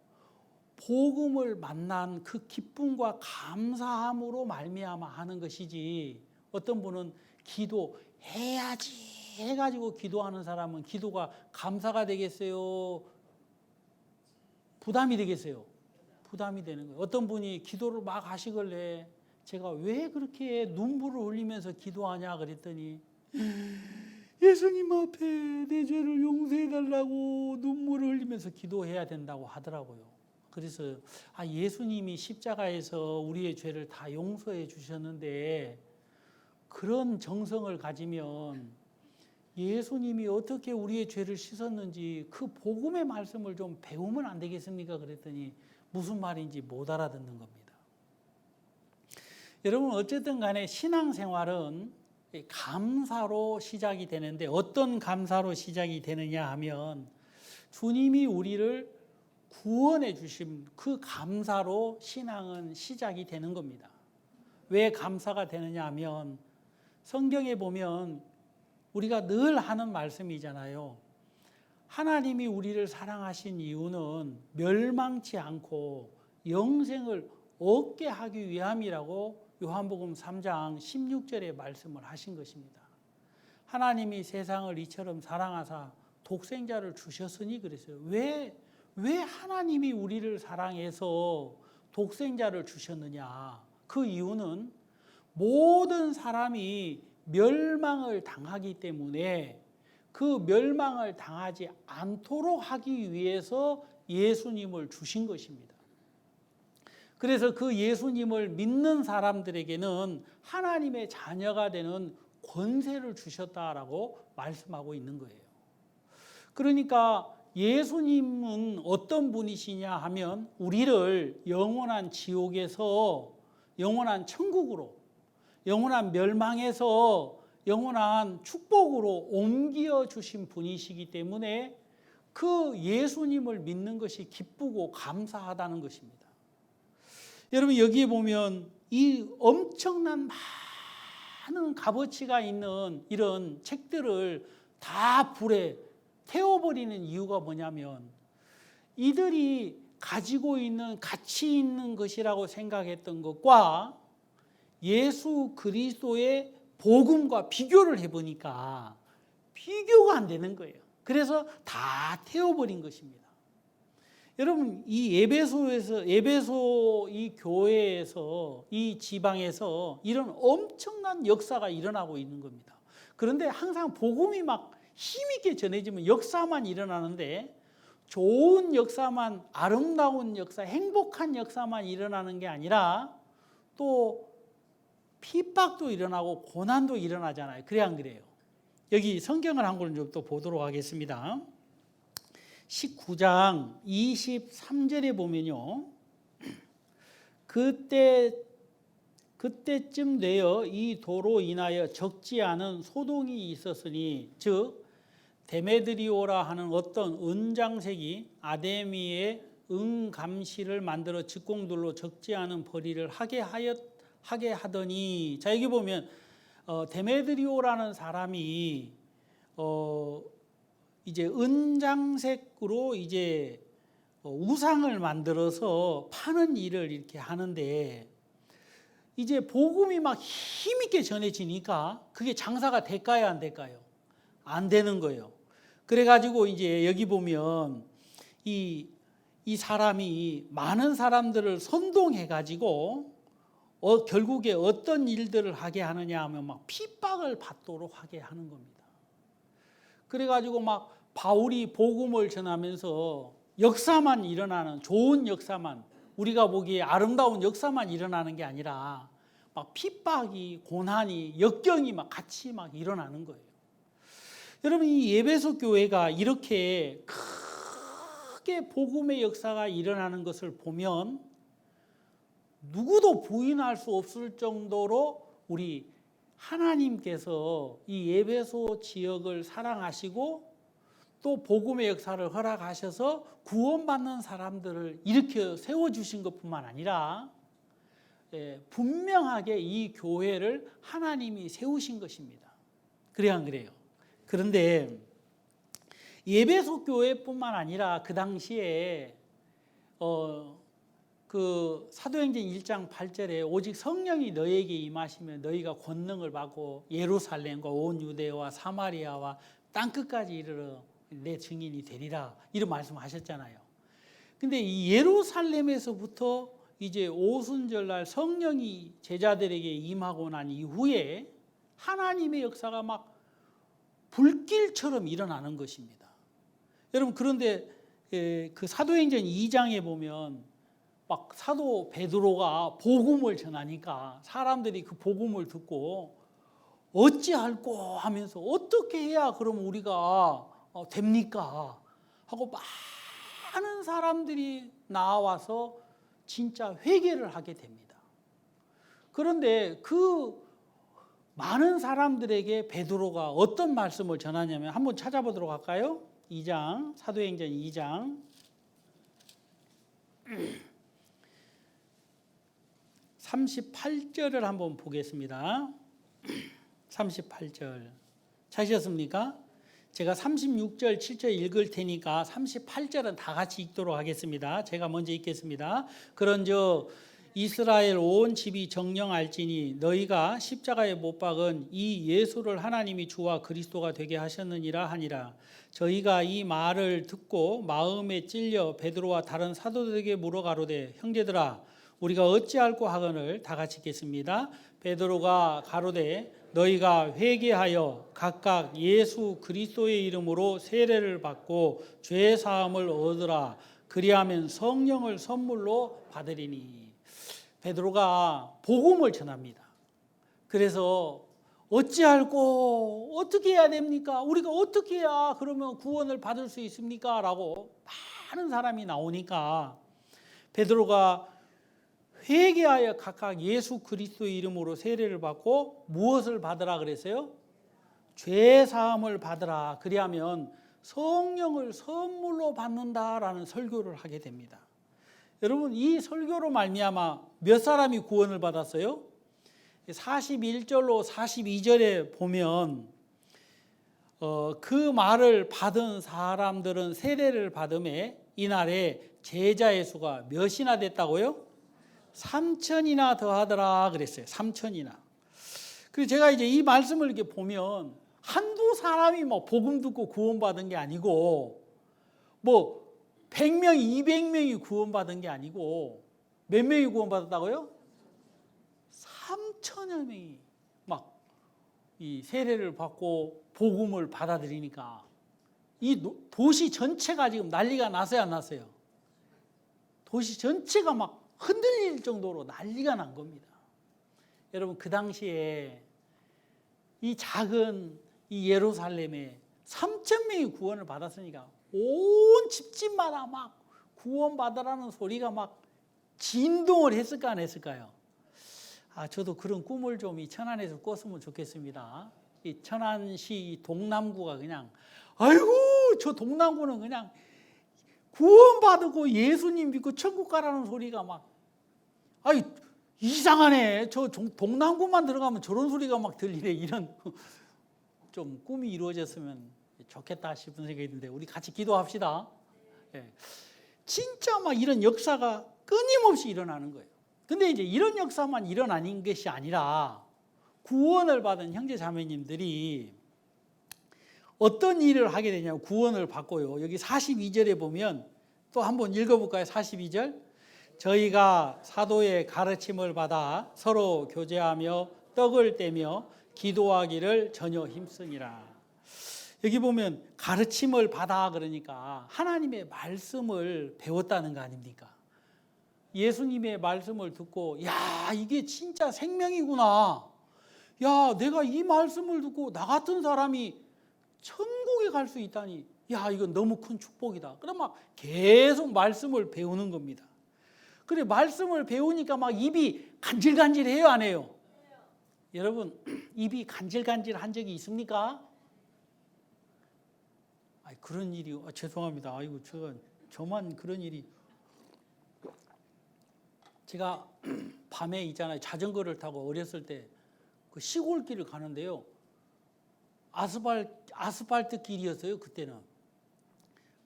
복음을 만난 그 기쁨과 감사함으로 말미암아 하는 것이지, 어떤 분은 기도해야지 해가지고 기도하는 사람은 기도가 감사가 되겠어요? 부담이 되겠어요? 부담이 되는 거예요. 어떤 분이 기도를 막 하시길래 제가 왜 그렇게 눈물을 흘리면서 기도하냐 그랬더니 예수님 앞에 내 죄를 용서해 달라고 눈물을 흘리면서 기도해야 된다고 하더라고요. 그래서 예수님이 십자가에서 우리의 죄를 다 용서해 주셨는데 그런 정성을 가지면 예수님이 어떻게 우리의 죄를 씻었는지 그 복음의 말씀을 좀 배우면 안 되겠습니까? 그랬더니 무슨 말인지 못 알아듣는 겁니다. 여러분, 어쨌든 간에 신앙생활은 감사로 시작이 되는데 어떤 감사로 시작이 되느냐 하면 주님이 우리를 구원해 주신 그 감사로 신앙은 시작이 되는 겁니다. 왜 감사가 되느냐 하면 성경에 보면 우리가 늘 하는 말씀이잖아요. 하나님이 우리를 사랑하신 이유는 멸망치 않고 영생을 얻게 하기 위함이라고 요한복음 3장 16절에 말씀을 하신 것입니다. 하나님이 세상을 이처럼 사랑하사 독생자를 주셨으니 그랬어요. 왜 하나님이 우리를 사랑해서 독생자를 주셨느냐? 그 이유는 모든 사람이 멸망을 당하기 때문에 그 멸망을 당하지 않도록 하기 위해서 예수님을 주신 것입니다. 그래서 그 예수님을 믿는 사람들에게는 하나님의 자녀가 되는 권세를 주셨다라고 말씀하고 있는 거예요. 그러니까 예수님은 어떤 분이시냐 하면 우리를 영원한 지옥에서 영원한 천국으로, 영원한 멸망에서 영원한 축복으로 옮겨 주신 분이시기 때문에 그 예수님을 믿는 것이 기쁘고 감사하다는 것입니다. 여러분, 여기에 보면 이 엄청난 많은 값어치가 있는 이런 책들을 다 불에 태워버리는 이유가 뭐냐면 이들이 가지고 있는 가치 있는 것이라고 생각했던 것과 예수 그리스도의 복음과 비교를 해보니까 비교가 안 되는 거예요. 그래서 다 태워버린 것입니다. 여러분, 이 에베소 이 교회에서, 이 지방에서 이런 엄청난 역사가 일어나고 있는 겁니다. 그런데 항상 복음이 막 힘있게 전해지면 역사만 일어나는데 좋은 역사만, 아름다운 역사, 행복한 역사만 일어나는 게 아니라 또 핍박도 일어나고 고난도 일어나잖아요. 그래 안 그래요? 여기 성경을 한 권 좀 또 보도록 하겠습니다. 19장 23절에 보면요, 그때쯤 되어 이 도로 인하여 적지 않은 소동이 있었으니, 즉 데메드리오라 하는 어떤 은장색이 아데미의 은감시를 만들어 직공들로 적지 않은 벌이를 하게 하더니, 자 여기 보면 데메드리오라는 사람이 이제 은장색으로 이제 우상을 만들어서 파는 일을 이렇게 하는데, 이제 복음이 막 힘있게 전해지니까 그게 장사가 될까요, 안 될까요? 안 되는 거예요. 그래가지고 이제 여기 보면 이 사람이 많은 사람들을 선동해가지고 결국에 어떤 일들을 하게 하느냐 하면 막 핍박을 받도록 하게 하는 겁니다. 그래가지고 막 바울이 복음을 전하면서 역사만 일어나는, 좋은 역사만, 우리가 보기에 아름다운 역사만 일어나는 게 아니라 막 핍박이, 고난이, 역경이 막 같이 막 일어나는 거예요. 여러분, 이 에베소 교회가 이렇게 크게 복음의 역사가 일어나는 것을 보면 누구도 부인할 수 없을 정도로 우리 하나님께서 이 에베소 지역을 사랑하시고 또 복음의 역사를 허락하셔서 구원받는 사람들을 일으켜 세워주신 것뿐만 아니라 분명하게 이 교회를 하나님이 세우신 것입니다. 그래야 안 그래요? 그런데 에베소 교회뿐만 아니라 그 당시에 그 사도행전 1장 8절에 오직 성령이 너에게 임하시면 너희가 권능을 받고 예루살렘과 온 유대와 사마리아와 땅끝까지 이르러 내 증인이 되리라, 이런 말씀하셨잖아요. 근데 이 예루살렘에서부터 이제 오순절날 성령이 제자들에게 임하고 난 이후에 하나님의 역사가 막 불길처럼 일어나는 것입니다. 여러분, 그런데 그 사도행전 2장에 보면 막 사도 베드로가 복음을 전하니까 사람들이 그 복음을 듣고 어찌할꼬 하면서 어떻게 해야 그럼 우리가 됩니까? 하고 많은 사람들이 나와서 진짜 회개를 하게 됩니다. 그런데 그 많은 사람들에게 베드로가 어떤 말씀을 전하냐면 한번 찾아보도록 할까요? 2장, 사도행전 2장 38절을 한번 보겠습니다. 38절 찾으셨습니까? 제가 36절, 7절 읽을 테니까 38절은 다 같이 읽도록 하겠습니다. 제가 먼저 읽겠습니다. 그런즉 이스라엘 온 집이 정령알지니 너희가 십자가에 못 박은 이 예수를 하나님이 주와 그리스도가 되게 하셨느니라 하니라. 저희가 이 말을 듣고 마음에 찔려 베드로와 다른 사도들에게 물어 가로되 형제들아 우리가 어찌할꼬 하거늘 다 같이 읽겠습니다. 베드로가 가로되 너희가 회개하여 각각 예수 그리스도의 이름으로 세례를 받고 죄 사함을 얻으라. 그리하면 성령을 선물로 받으리니. 베드로가 복음을 전합니다. 그래서 어찌할꼬 어떻게 해야 됩니까? 우리가 어떻게 해야 그러면 구원을 받을 수 있습니까? 라고 많은 사람이 나오니까 베드로가 회개하여 각각 예수 그리스도의 이름으로 세례를 받고 무엇을 받으라 그랬어요? 죄 사함을 받으라. 그리하면 성령을 선물로 받는다라는 설교를 하게 됩니다. 여러분 이 설교로 말미암아 몇 사람이 구원을 받았어요? 41절로 42절에 보면 그 말을 받은 사람들은 세례를 받음에 이날에 제자의 수가 몇이나 됐다고요? 3천이나 더하더라 그랬어요. 3천이나. 그래서 제가 이제 이 말씀을 이렇게 보면 한두 사람이 뭐 복음 듣고 구원받은 게 아니고 뭐 100명, 200명이 구원받은 게 아니고 몇 명이 구원받았다고요? 3천여 명이 막 이 세례를 받고 복음을 받아들이니까 이 도시 전체가 지금 난리가 났어요, 안 났어요? 도시 전체가 막 흔들릴 정도로 난리가 난 겁니다. 여러분 그 당시에 이 작은 이 예루살렘에 3천 명이 구원을 받았으니까 온 집집마다 막 구원받으라는 소리가 막 진동을 했을까 안 했을까요? 저도 그런 꿈을 좀 이 천안에서 꿨으면 좋겠습니다. 이 천안시 동남구가 그냥 아이고 저 동남구는 그냥 구원받고 예수님 믿고 천국 가라는 소리가 막 아이 이상하네. 저 동남구만 들어가면 저런 소리가 막 들리네. 이런 좀 꿈이 이루어졌으면 좋겠다 싶은 생각이 드는데 우리 같이 기도합시다. 예. 진짜 막 이런 역사가 끊임없이 일어나는 거예요. 근데 이제 이런 역사만 일어나는 것이 아니라 구원을 받은 형제 자매님들이 어떤 일을 하게 되냐면 구원을 받고요. 여기 42절에 보면 또 한번 읽어볼까요? 42절. 저희가 사도의 가르침을 받아 서로 교제하며 떡을 떼며 기도하기를 전혀 힘쓰니라. 여기 보면 가르침을 받아 그러니까 하나님의 말씀을 배웠다는 거 아닙니까? 예수님의 말씀을 듣고 야 이게 진짜 생명이구나. 야 내가 이 말씀을 듣고 나 같은 사람이 천국에 갈 수 있다니 야 이건 너무 큰 축복이다. 그럼 막 계속 말씀을 배우는 겁니다. 그래 말씀을 배우니까 막 입이 간질간질해요 안 해요? 여러분 입이 간질간질한 적이 있습니까? 그런 일이 죄송합니다. 아이고 저만 그런 일이. 제가 밤에 있잖아요. 자전거를 타고 어렸을 때 그 시골길을 가는데요. 아스팔트 길이었어요. 그때는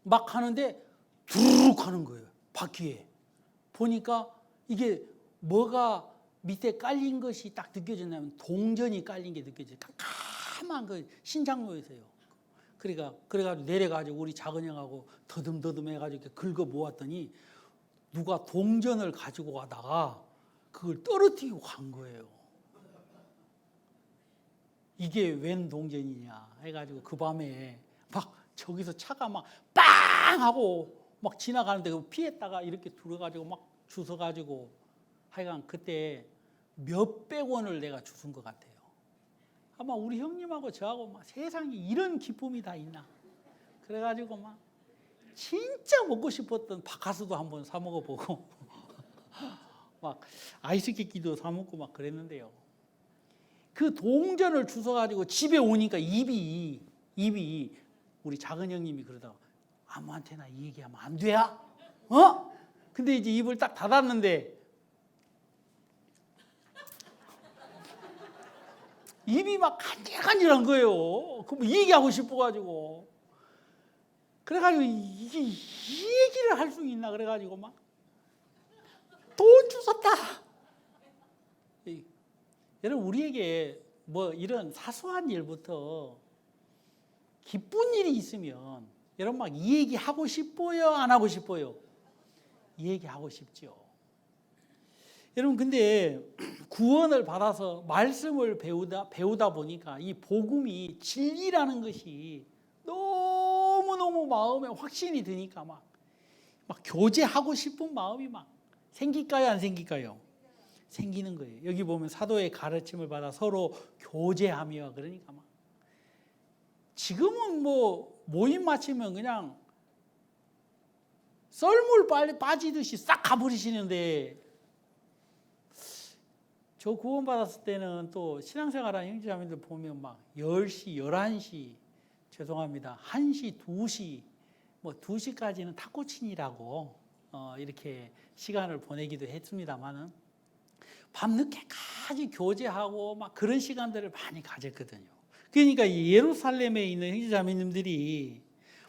막 가는데 두루룩 가는 거예요. 바퀴에 보니까 이게 뭐가 밑에 깔린 것이 딱 느껴졌냐면 동전이 깔린 게 느껴져요. 깜깜한 그 신장로에서요. 그래가지고 내려가지고 우리 작은 형하고 더듬더듬 해가지고 이렇게 긁어 모았더니 누가 동전을 가지고 가다가 그걸 떨어뜨리고 간 거예요. 이게 웬 동전이냐 해가지고 그 밤에 막 저기서 차가 막 빵 하고 막 지나가는데 피했다가 이렇게 들어가지고 막 주워가지고 하여간 그때 몇백 원을 내가 주운 것 같아요. 아마 우리 형님하고 저하고 막 세상에 이런 기쁨이 다 있나. 그래가지고 막 진짜 먹고 싶었던 바카스도 한번 사 먹어보고 막 아이스케이크도 사 먹고 막 그랬는데요. 그 동전을 주워가지고 집에 오니까 입이 우리 작은 형님이 그러다가 아무한테나 이 얘기하면 안 돼야? 근데 이제 입을 딱 닫았는데 입이 막 간질간질한 거예요. 그럼 이 얘기하고 싶어가지고. 그래가지고 이 얘기를 할 수 있나 그래가지고 막 돈 주웠다. 여러분, 우리에게 뭐 이런 사소한 일부터 기쁜 일이 있으면 여러분 막 이 얘기 하고 싶어요, 안 하고 싶어요? 이 얘기 하고 싶죠. 여러분, 근데 구원을 받아서 말씀을 배우다 보니까 이 복음이 진리라는 것이 너무너무 마음에 확신이 드니까 막 교제하고 싶은 마음이 막 생길까요, 안 생길까요? 생기는 거예요. 여기 보면 사도의 가르침을 받아 서로 교제하며, 그러니까 막 지금은 뭐 모임 마치면 그냥 썰물 빠지듯이 싹 가버리시는데, 저 구원받았을 때는 또 신앙생활하는 형제자매들 보면 막 10시, 11시, 죄송합니다, 1시, 2시, 뭐 2시까지는 탁구친이라고 이렇게 시간을 보내기도 했습니다만은 밤늦게까지 교제하고 막 그런 시간들을 많이 가졌거든요. 그러니까 이 예루살렘에 있는 형제자매님들이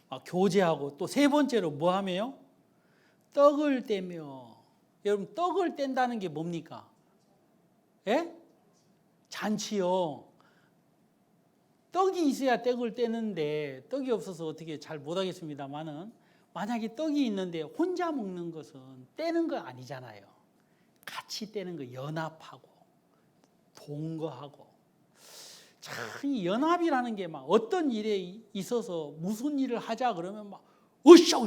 막 교제하고, 또 세 번째로 뭐 하며요? 떡을 떼며. 여러분, 떡을 뗀다는 게 뭡니까? 예? 잔치요. 떡이 있어야 떡을 떼는데 떡이 없어서 어떻게 잘 못하겠습니다만은, 만약에 떡이 있는데 혼자 먹는 것은 떼는 거 아니잖아요. 같이 떼는 거, 연합하고 동거하고. 참, 이 연합이라는 게 막 어떤 일에 있어서 무슨 일을 하자 그러면 막 으쌰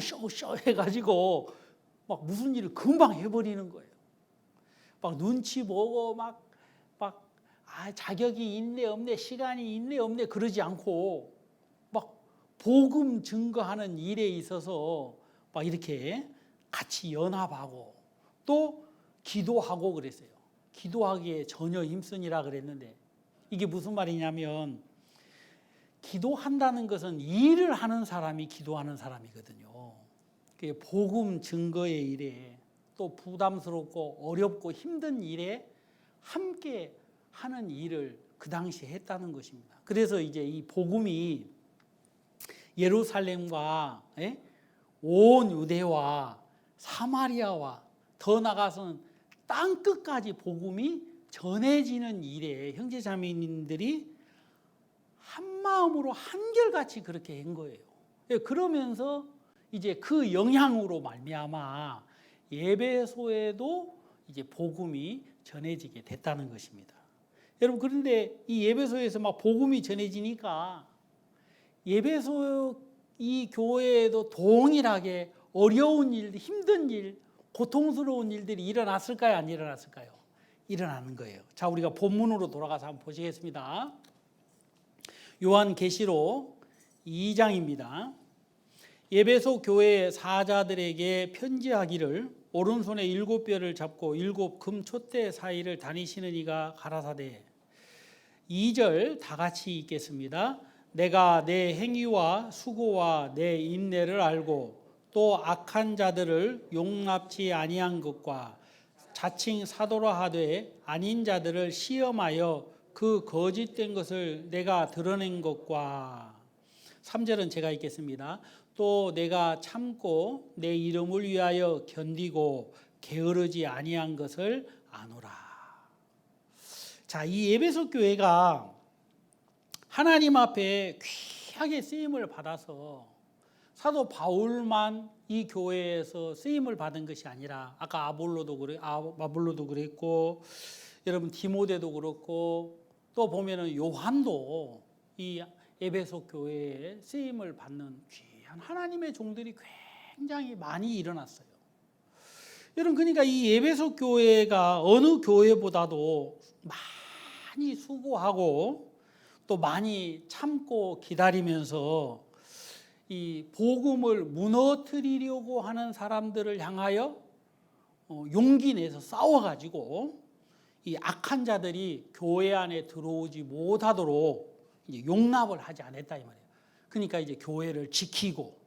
해가지고 막 무슨 일을 금방 해버리는 거예요. 막 눈치 보고 막 자격이 있네 없네, 시간이 있네 없네 그러지 않고 막 복음 증거하는 일에 있어서 막 이렇게 같이 연합하고, 또 기도하고 그랬어요. 기도하기에 전혀 힘쓰니라 그랬는데, 이게 무슨 말이냐면, 기도한다는 것은 일을 하는 사람이 기도하는 사람이거든요. 복음 증거의 일에, 또 부담스럽고 어렵고 힘든 일에 함께 하는 일을 그 당시에 했다는 것입니다. 그래서 이제 이 복음이 예루살렘과 온 유대와 사마리아와 더 나아가서는 땅 끝까지 복음이 전해지는 일에 형제자매님들이 한 마음으로 한결같이 그렇게 한 거예요. 그러면서 이제 그 영향으로 말미암아 예배소에도 이제 복음이 전해지게 됐다는 것입니다. 여러분, 그런데 이 예배소에서 막 복음이 전해지니까 예배소 이 교회에도 동일하게 어려운 일, 힘든 일, 고통스러운 일들이 일어났을까요, 안 일어났을까요? 일어나는 거예요. 자, 우리가 본문으로 돌아가서 한번 보시겠습니다. 요한계시록 2장입니다. 예배소 교회의 사자들에게 편지하기를, 오른손에 7뼈를 잡고 7 금 촛대 사이를 다니시는 이가 가라사대. 2절 다 같이 읽겠습니다. 내가 내 행위와 수고와 내 인내를 알고 또 악한 자들을 용납치 아니한 것과 자칭 사도라 하되 아닌 자들을 시험하여 그 거짓된 것을 내가 드러낸 것과. 3절은 제가 읽겠습니다. 또 내가 참고 내 이름을 위하여 견디고 게으르지 아니한 것을 아노라. 자, 이 에베소 교회가 하나님 앞에 귀하게 쓰임을 받아서 사도 바울만 이 교회에서 쓰임을 받은 것이 아니라, 아까 아볼로도 그랬고, 여러분 디모데도 그렇고, 또 보면은 요한도 이 에베소 교회에 쓰임을 받는 귀한 하나님의 종들이 굉장히 많이 일어났어요. 여러분, 그러니까 이 에베소 교회가 어느 교회보다도 많이 수고하고 또 많이 참고 기다리면서 이 복음을 무너뜨리려고 하는 사람들을 향하여 용기 내서 싸워가지고 이 악한 자들이 교회 안에 들어오지 못하도록 이제 용납을 하지 않았다 이 말이에요. 그러니까 이제 교회를 지키고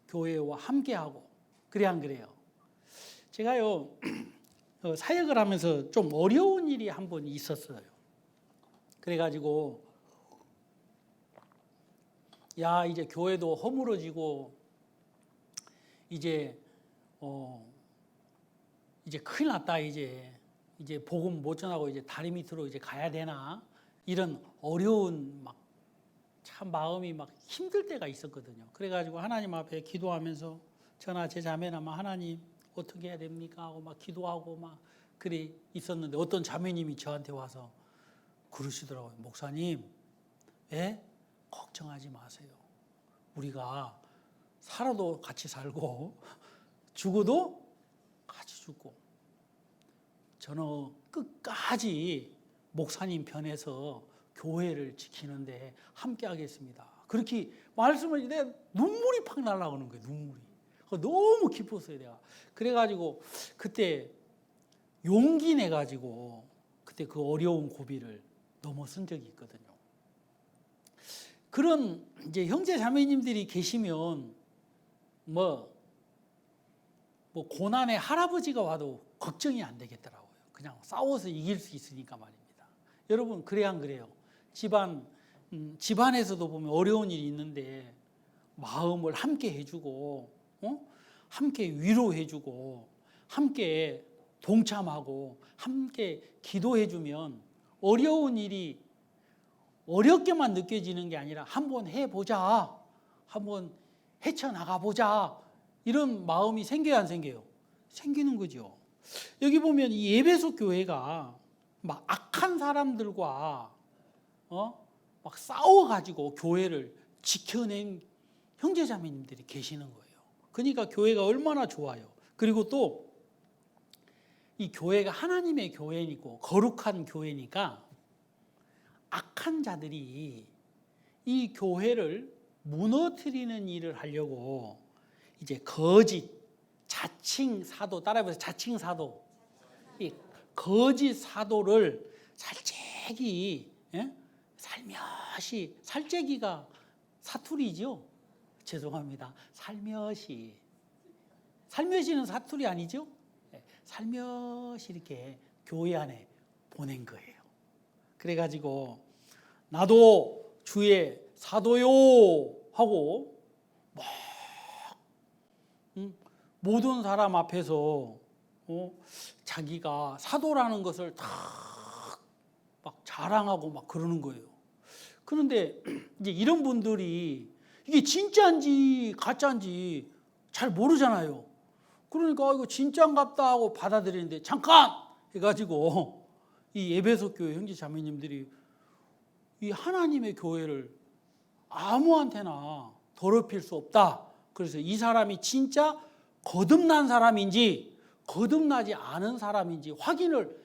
교회와 함께하고 그래 안 그래요? 제가요 사역을 하면서 좀 어려운 일이 한 번 있었어요. 그래가지고 이제 교회도 허물어지고 이제 이제 큰일 났다. 이제 복음 못 전하고 이제 다리 밑으로 이제 가야 되나, 이런 어려운 막 참 마음이 막 힘들 때가 있었거든요. 그래가지고 하나님 앞에 기도하면서 저나 제 자매나 막 하나님 어떻게 해야 됩니까 하고 막 기도하고 막 그래 있었는데, 어떤 자매님이 저한테 와서 그러시더라고요. 목사님, 걱정하지 마세요. 우리가 살아도 같이 살고 죽어도 같이 죽고, 저는 끝까지 목사님 편에서 교회를 지키는데 함께 하겠습니다. 그렇게 말씀을, 내 눈물이 팍 날아오는 거예요. 눈물이. 너무 기뻤어요, 내가. 그래가지고 그때 용기 내가지고 그때 그 어려운 고비를 넘어선 적이 있거든요. 그런 이제 형제 자매님들이 계시면 뭐 고난의 할아버지가 와도 걱정이 안 되겠더라고요. 그냥 싸워서 이길 수 있으니까 말입니다. 여러분, 그래야 안 그래요? 집안에서도 보면 어려운 일이 있는데 마음을 함께 해주고, 함께 위로해주고, 함께 동참하고, 함께 기도해주면 어려운 일이 어렵게만 느껴지는 게 아니라 한번 해보자, 한번 헤쳐나가보자, 이런 마음이 생겨야 안 생겨요? 생기는 거죠. 여기 보면 이 에베소 교회가 막 악한 사람들과 막 싸워가지고 교회를 지켜낸 형제자매님들이 계시는 거예요. 그러니까 교회가 얼마나 좋아요. 그리고 또 이 교회가 하나님의 교회이고 거룩한 교회니까 악한 자들이 이 교회를 무너뜨리는 일을 하려고 이제 거짓, 자칭 사도, 따라해보세요. 자칭 사도. 이 거짓 사도를 살짝이, 살며시, 살짝이가 사투리죠. 죄송합니다. 살며시는 사투리 아니죠? 살며시 이렇게 교회 안에 보낸 거예요. 그래가지고 나도 주의 사도요 하고 막 모든 사람 앞에서 자기가 사도라는 것을 다 막 자랑하고 막 그러는 거예요. 그런데 이제 이런 분들이 이게 진짜인지 가짜인지 잘 모르잖아요. 그러니까 이거 진짜인갑다 하고 받아들이는데, 잠깐 해가지고 이 에베소 교회 형제 자매님들이 이 하나님의 교회를 아무한테나 더럽힐 수 없다. 그래서 이 사람이 진짜 거듭난 사람인지 거듭나지 않은 사람인지 확인을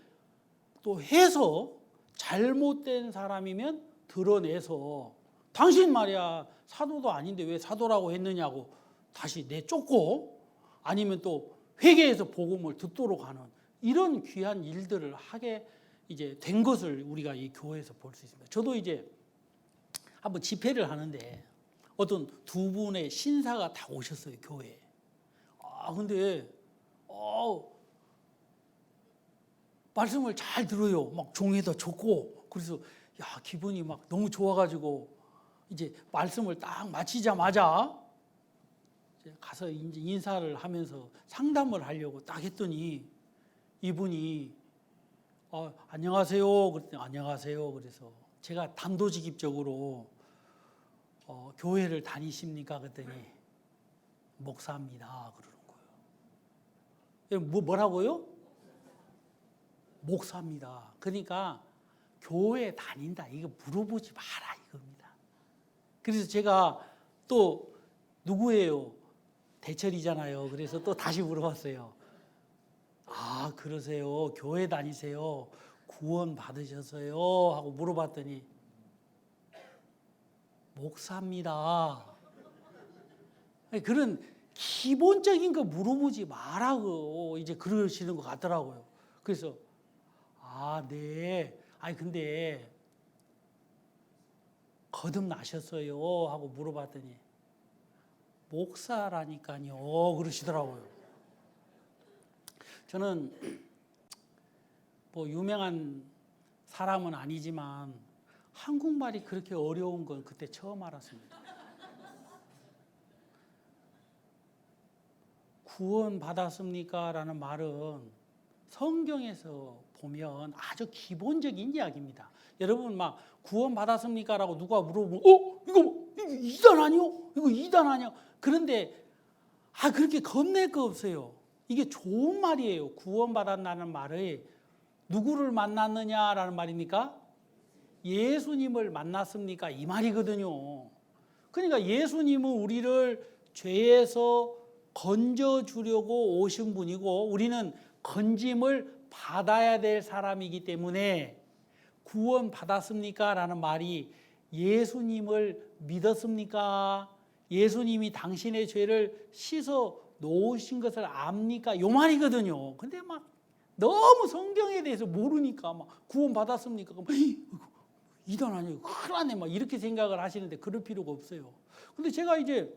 또 해서, 잘못된 사람이면 드러내서, 당신 말이야 사도도 아닌데 왜 사도라고 했느냐고 다시 내쫓고, 아니면 또 회개해서 복음을 듣도록 하는 이런 귀한 일들을 하게 이제 된 것을 우리가 이 교회에서 볼 수 있습니다. 저도 이제 한번 집회를 하는데 어떤 두 분의 신사가 다 오셨어요, 교회에. 근데 말씀을 잘 들어요. 막 종에다 줬고, 그래서 기분이 막 너무 좋아가지고 이제 말씀을 딱 마치자마자 이제 가서 이제 인사를 하면서 상담을 하려고 딱 했더니 이분이 안녕하세요. 그랬더니 안녕하세요. 그래서 제가 단도직입적으로 교회를 다니십니까? 그랬더니 목사입니다. 그러는 거예요. 뭐라고요? 목사입니다. 그러니까 교회 다닌다 이거 물어보지 마라 이겁니다. 그래서 제가 또 누구예요? 대철이잖아요. 그래서 또 다시 물어봤어요. 그러세요? 교회 다니세요? 구원 받으셨어요? 하고 물어봤더니 목사입니다. 그런 기본적인 거 물어보지 말라고 이제 그러시는 것 같더라고요. 그래서 네. 근데 거듭나셨어요? 하고 물어봤더니 목사라니까요. 그러시더라고요. 저는 뭐 유명한 사람은 아니지만 한국말이 그렇게 어려운 건 그때 처음 알았습니다. 구원 받았습니까? 라는 말은 성경에서 보면 아주 기본적인 이야기입니다. 여러분 막 구원 받았습니까? 라고 누가 물어보면 이거 이단 아니요? 이거 이단 아니요? 그런데 그렇게 겁낼 거 없어요. 이게 좋은 말이에요. 구원 받았다는 말을 누구를 만났느냐라는 말입니까? 예수님을 만났습니까? 이 말이거든요. 그러니까 예수님은 우리를 죄에서 건져주려고 오신 분이고 우리는 건짐을 받아야 될 사람이기 때문에 구원 받았습니까? 라는 말이 예수님을 믿었습니까? 예수님이 당신의 죄를 씻어 놓으신 것을 압니까? 요 말이거든요. 근데 막 너무 성경에 대해서 모르니까 막 구원 받았습니까? 이단 아니에요. 큰일 났네. 막 이렇게 생각을 하시는데 그럴 필요가 없어요. 근데 제가 이제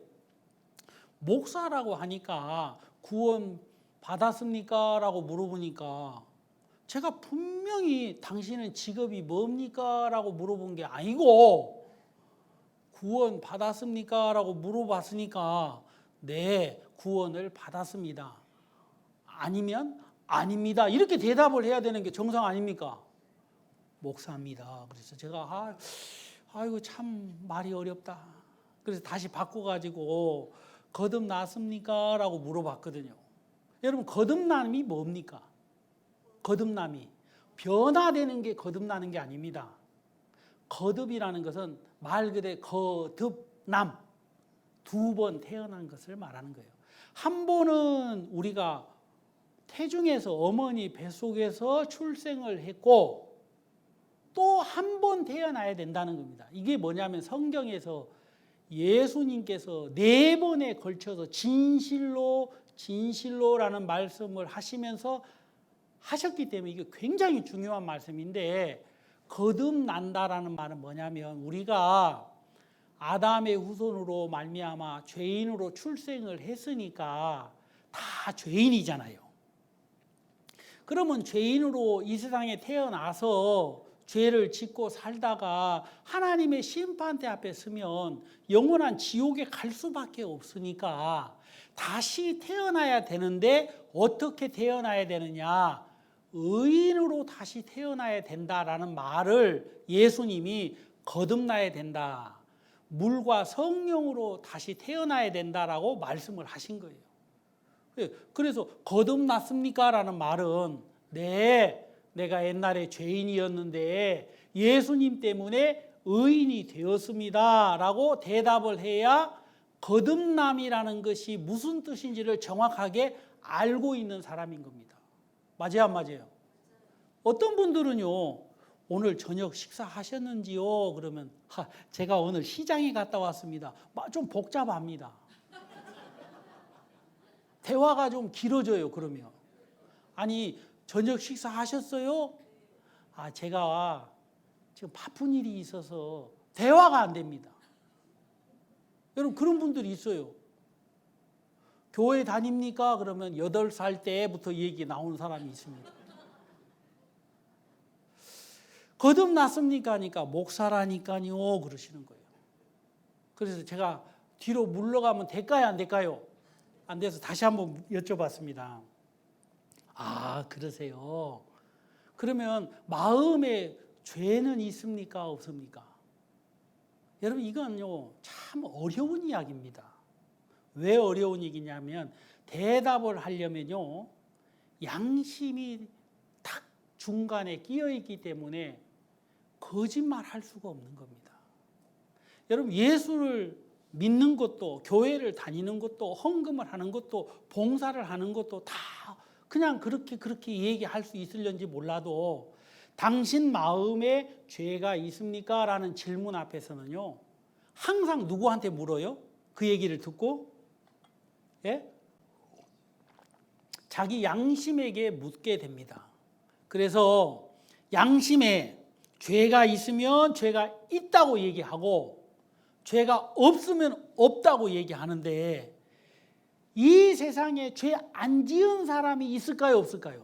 목사라고 하니까 구원 받았습니까? 라고 물어보니까 제가 분명히 당신은 직업이 뭡니까? 라고 물어본 게 아니고 구원 받았습니까? 라고 물어봤으니까 네, 구원을 받았습니다. 아니면 아닙니다. 이렇게 대답을 해야 되는 게 정상 아닙니까? 목사입니다. 그래서 제가 이거 참 말이 어렵다. 그래서 다시 바꿔가지고 거듭났습니까? 라고 물어봤거든요. 여러분 거듭남이 뭡니까? 거듭남이 변화되는 게 거듭나는 게 아닙니다. 거듭이라는 것은 말 그대로 거듭남, 두 번 태어난 것을 말하는 거예요. 한 번은 우리가 태중에서 어머니 뱃속에서 출생을 했고 또 한 번 태어나야 된다는 겁니다. 이게 뭐냐면 성경에서 예수님께서 4번에 걸쳐서 진실로라는 말씀을 하시면서 하셨기 때문에 이게 굉장히 중요한 말씀인데 거듭난다라는 말은 뭐냐면 우리가 아담의 후손으로 말미암아 죄인으로 출생을 했으니까 다 죄인이잖아요. 그러면 죄인으로 이 세상에 태어나서 죄를 짓고 살다가 하나님의 심판대 앞에 서면 영원한 지옥에 갈 수밖에 없으니까 다시 태어나야 되는데 어떻게 태어나야 되느냐? 의인으로 다시 태어나야 된다라는 말을 예수님이 거듭나야 된다. 물과 성령으로 다시 태어나야 된다라고 말씀을 하신 거예요. 그래서 거듭났습니까? 라는 말은 네, 내가 옛날에 죄인이었는데 예수님 때문에 의인이 되었습니다 라고 대답을 해야 거듭남이라는 것이 무슨 뜻인지를 정확하게 알고 있는 사람인 겁니다. 맞아요, 안 맞아요? 어떤 분들은요, 오늘 저녁 식사하셨는지요? 그러면 제가 오늘 시장에 갔다 왔습니다. 좀 복잡합니다. 대화가 좀 길어져요. 그러면 아니 저녁 식사하셨어요? 제가 지금 바쁜 일이 있어서 대화가 안 됩니다. 여러분 그런 분들이 있어요. 교회 다닙니까? 그러면 8살 때부터 얘기 나오는 사람이 있습니다. 거듭났습니까? 하니까 목사라니까요 그러시는 거예요. 그래서 제가 뒤로 물러가면 될까요? 안 될까요? 안 돼서 다시 한번 여쭤봤습니다. 그러세요. 그러면 마음에 죄는 있습니까? 없습니까? 여러분 이건요 참 어려운 이야기입니다. 왜 어려운 얘기냐면 대답을 하려면요 양심이 딱 중간에 끼어 있기 때문에 거짓말할 수가 없는 겁니다. 여러분 예수를 믿는 것도 교회를 다니는 것도 헌금을 하는 것도 봉사를 하는 것도 다 그냥 그렇게 얘기할 수 있을런지 몰라도 당신 마음에 죄가 있습니까? 라는 질문 앞에서는요 항상 누구한테 물어요? 그 얘기를 듣고 예? 자기 양심에게 묻게 됩니다. 그래서 양심에 죄가 있으면 죄가 있다고 얘기하고 죄가 없으면 없다고 얘기하는데 이 세상에 죄 안 지은 사람이 있을까요? 없을까요?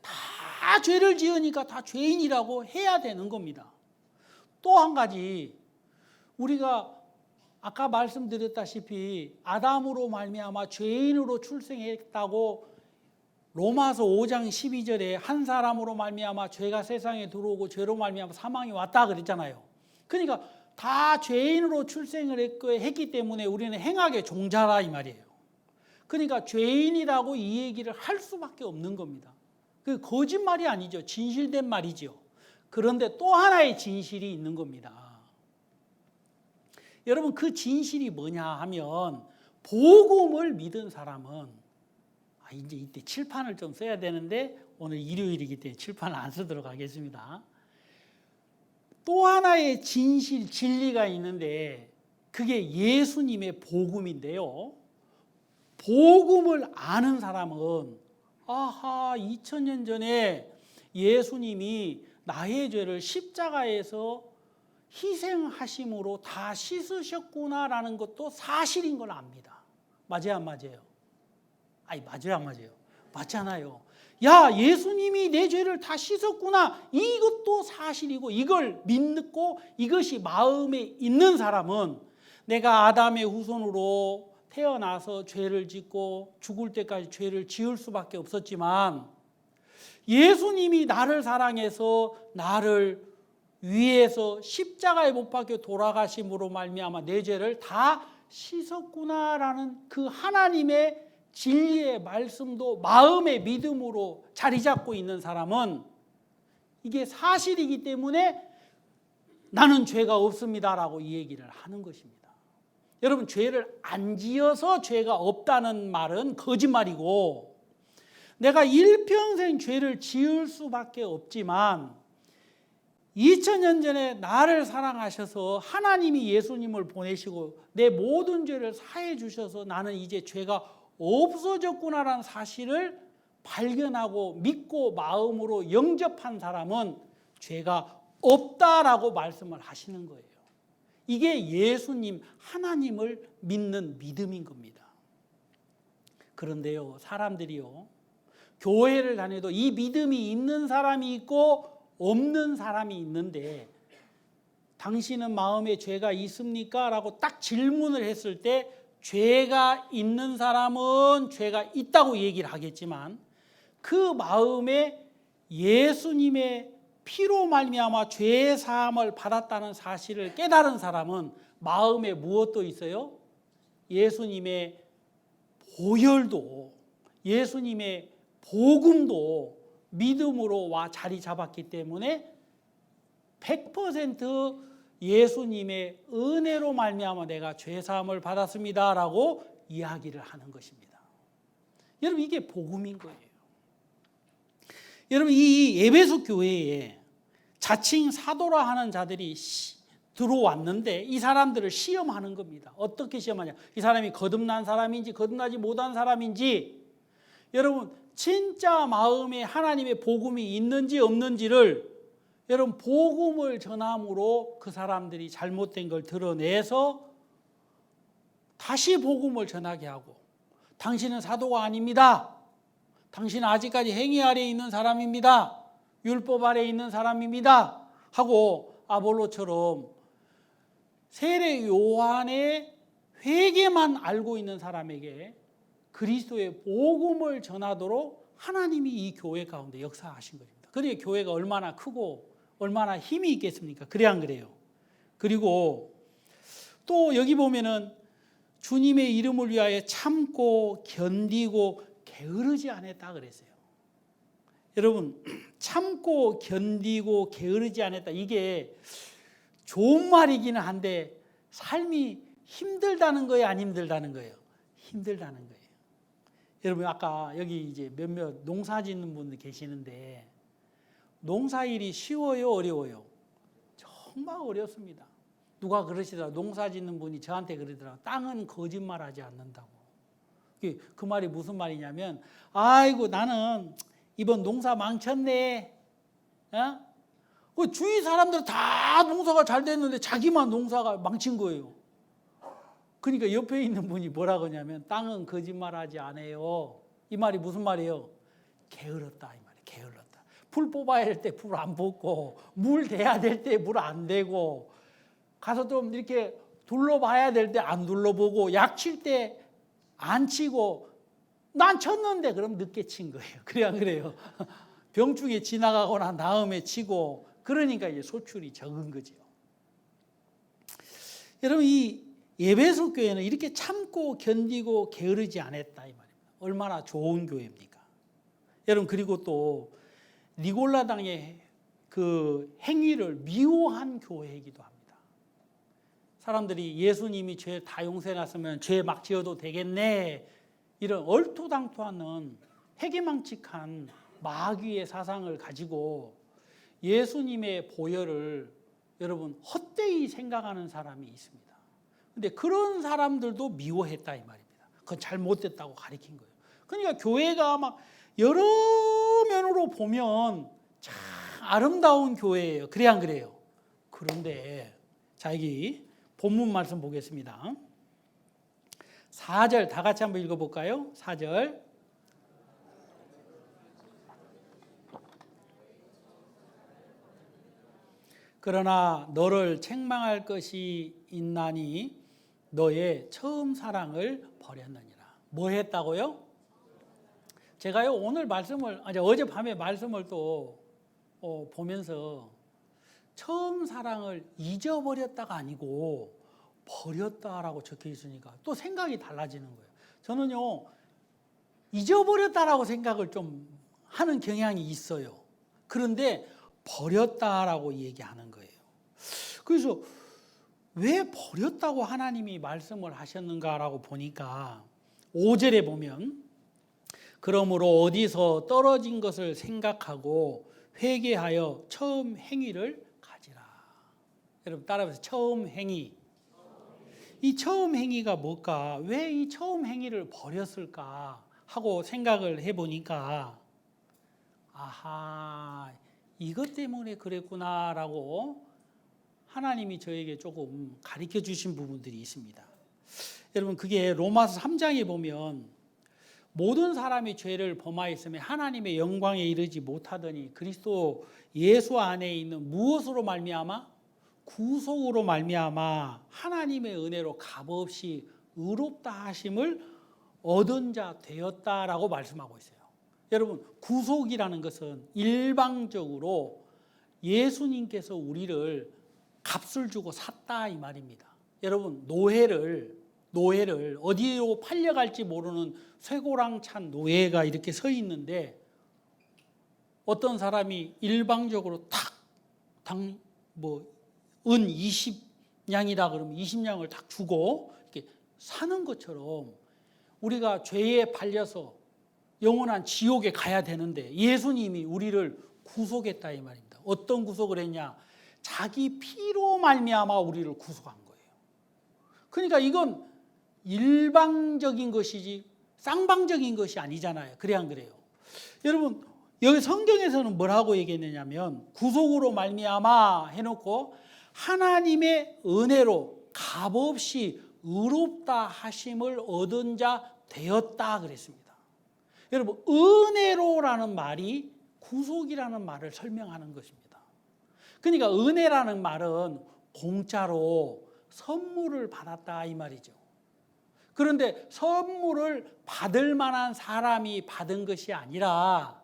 다 죄를 지으니까 다 죄인이라고 해야 되는 겁니다. 또 한 가지 우리가 아까 말씀드렸다시피 아담으로 말미암아 죄인으로 출생했다고 로마서 5장 12절에 한 사람으로 말미암아 죄가 세상에 들어오고 죄로 말미암아 사망이 왔다 그랬잖아요. 그러니까 다 죄인으로 출생을 했기 때문에 우리는 행악의 종자라 이 말이에요. 그러니까 죄인이라고 이 얘기를 할 수밖에 없는 겁니다. 그 거짓말이 아니죠. 진실된 말이죠. 그런데 또 하나의 진실이 있는 겁니다. 여러분, 그 진실이 뭐냐 하면 복음을 믿은 사람은 이제 이때 칠판을 좀 써야 되는데 오늘 일요일이기 때문에 칠판을 안 쓰도록 하겠습니다. 또 하나의 진실, 진리가 있는데 그게 예수님의 복음인데요. 복음을 아는 사람은 2000년 전에 예수님이 나의 죄를 십자가에서 희생하심으로 다 씻으셨구나라는 것도 사실인 걸 압니다. 맞아요, 안 맞아요? 맞아요, 안 맞아요? 맞잖아요. 야, 예수님이 내 죄를 다 씻었구나. 이것도 사실이고 이걸 믿고 이것이 마음에 있는 사람은 내가 아담의 후손으로 태어나서 죄를 짓고 죽을 때까지 죄를 지을 수밖에 없었지만 예수님이 나를 사랑해서 나를 위해서 십자가에 못 박혀 돌아가심으로 말미암아 내 죄를 다 씻었구나라는 그 하나님의 진리의 말씀도 마음의 믿음으로 자리 잡고 있는 사람은 이게 사실이기 때문에 나는 죄가 없습니다라고 이 얘기를 하는 것입니다. 여러분, 죄를 안 지어서 죄가 없다는 말은 거짓말이고 내가 일평생 죄를 지을 수밖에 없지만 2000년 전에 나를 사랑하셔서 하나님이 예수님을 보내시고 내 모든 죄를 사해 주셔서 나는 이제 죄가 없어졌구나라는 사실을 발견하고 믿고 마음으로 영접한 사람은 죄가 없다라고 말씀을 하시는 거예요. 이게 예수님, 하나님을 믿는 믿음인 겁니다. 그런데요, 사람들이요, 교회를 다녀도 이 믿음이 있는 사람이 있고 없는 사람이 있는데 당신은 마음에 죄가 있습니까? 라고 딱 질문을 했을 때 죄가 있는 사람은 죄가 있다고 얘기를 하겠지만 그 마음에 예수님의 피로 말미암아 죄 사함을 받았다는 사실을 깨달은 사람은 마음에 무엇도 있어요? 예수님의 보혈도 예수님의 복음도 믿음으로 와 자리 잡았기 때문에 100% 예수님의 은혜로 말미암아 내가 죄 사함을 받았습니다라고 이야기를 하는 것입니다. 여러분, 이게 복음인 거예요. 여러분, 이 에베소 교회에 자칭 사도라 하는 자들이 들어왔는데 이 사람들을 시험하는 겁니다. 어떻게 시험하냐? 이 사람이 거듭난 사람인지 거듭나지 못한 사람인지, 여러분 진짜 마음에 하나님의 복음이 있는지 없는지를 여러분 복음을 전함으로 그 사람들이 잘못된 걸 드러내서 다시 복음을 전하게 하고, 당신은 사도가 아닙니다. 당신은 아직까지 행위 아래에 있는 사람입니다. 율법 아래에 있는 사람입니다. 하고 아볼로처럼 세례 요한의 회개만 알고 있는 사람에게 그리스도의 복음을 전하도록 하나님이 이 교회 가운데 역사하신 것입니다. 그러니 교회가 얼마나 크고 얼마나 힘이 있겠습니까? 그래 안 그래요? 그리고 또 여기 보면은 주님의 이름을 위하여 참고 견디고 게으르지 않았다 그랬어요. 여러분, 참고 견디고 게으르지 않았다, 이게 좋은 말이기는 한데 삶이 힘들다는 거예요, 안 힘들다는 거예요? 힘들다는 거예요. 여러분, 아까 여기 이제 몇몇 농사 짓는 분들 계시는데 농사일이 쉬워요, 어려워요? 정말 어렵습니다. 누가 그러시더라, 농사 짓는 분이 저한테 그러더라, 땅은 거짓말하지 않는다고. 그 말이 무슨 말이냐면, 아이고 나는 이번 농사 망쳤네. 그 주위 사람들 다 농사가 잘 됐는데 자기만 농사가 망친 거예요. 그러니까 옆에 있는 분이 뭐라 그러냐면, 땅은 거짓말하지 않아요. 이 말이 무슨 말이에요? 게을렀다 이 말이에요. 게을렀다. 풀 뽑아야 될 때 풀 안 뽑고, 물 대야 될 때 물 안 대고, 가서 좀 이렇게 둘러봐야 될 때 안 둘러보고, 약 칠 때 안 치고, 난 쳤는데 그럼 늦게 친 거예요. 그래 안 그래요? 병충해 지나가고 난 다음에 치고 그러니까 이제 소출이 적은 거죠. 여러분 이 에베소 교회는 이렇게 참고 견디고 게으르지 않았다 이 말입니다. 얼마나 좋은 교회입니까? 여러분 그리고 또 니골라 당의 그 행위를 미워한 교회이기도 합니다. 사람들이 예수님이 죄 다 용서해놨으면 죄 막 지어도 되겠네 이런 얼토당토하는 해괴망측한 마귀의 사상을 가지고 예수님의 보혈을 여러분 헛되이 생각하는 사람이 있습니다. 근데 그런 사람들도 미워했다 이 말입니다. 그건 잘못됐다고 가리킨 거예요. 그러니까 교회가 막 여러 면으로 보면 참 아름다운 교회예요. 그래 안 그래요? 그런데 자 여기 본문 말씀 보겠습니다. 4절 다 같이 한번 읽어볼까요? 4절 그러나 너를 책망할 것이 있나니 너의 처음 사랑을 버렸느니라. 뭐 했다고요? 제가요 오늘 말씀을 어젯밤에 말씀을 또 보면서 처음 사랑을 잊어버렸다가 아니고 버렸다라고 적혀 있으니까 또 생각이 달라지는 거예요. 저는요 잊어버렸다라고 생각을 좀 하는 경향이 있어요. 그런데 버렸다라고 얘기하는 거예요. 그래서 왜 버렸다고 하나님이 말씀을 하셨는가라고 보니까 5절에 보면 그러므로 어디서 떨어진 것을 생각하고 회개하여 처음 행위를 가지라. 여러분 따라해서 처음 행위. 이 처음 행위가 뭘까? 왜 이 처음 행위를 버렸을까 하고 생각을 해보니까 아하 이것 때문에 그랬구나라고 하나님이 저에게 조금 가르쳐 주신 부분들이 있습니다. 여러분 그게 로마서 3장에 보면 모든 사람이 죄를 범하였으며 하나님의 영광에 이르지 못하더니 그리스도 예수 안에 있는 무엇으로 말미암아? 구속으로 말미암아 하나님의 은혜로 값없이 의롭다 하심을 얻은 자 되었다라고 말씀하고 있어요. 여러분 구속이라는 것은 일방적으로 예수님께서 우리를 값을 주고 샀다 이 말입니다. 여러분 노예를 어디로 팔려갈지 모르는 쇠고랑 찬 노예가 이렇게 서 있는데 어떤 사람이 일방적으로 은 20냥이다 그러면 20냥을 딱 주고 이렇게 사는 것처럼 우리가 죄에 팔려서 영원한 지옥에 가야 되는데 예수님이 우리를 구속했다 이 말입니다. 어떤 구속을 했냐? 자기 피로 말미암아 우리를 구속한 거예요. 그러니까 이건 일방적인 것이지 쌍방적인 것이 아니잖아요. 그래 안 그래요? 여러분 여기 성경에서는 뭐라고 얘기했느냐면 구속으로 말미암아 해놓고 하나님의 은혜로 값없이 의롭다 하심을 얻은 자 되었다 그랬습니다. 여러분 은혜로라는 말이 구속이라는 말을 설명하는 것입니다. 그러니까 은혜라는 말은 공짜로 선물을 받았다 이 말이죠. 그런데 선물을 받을 만한 사람이 받은 것이 아니라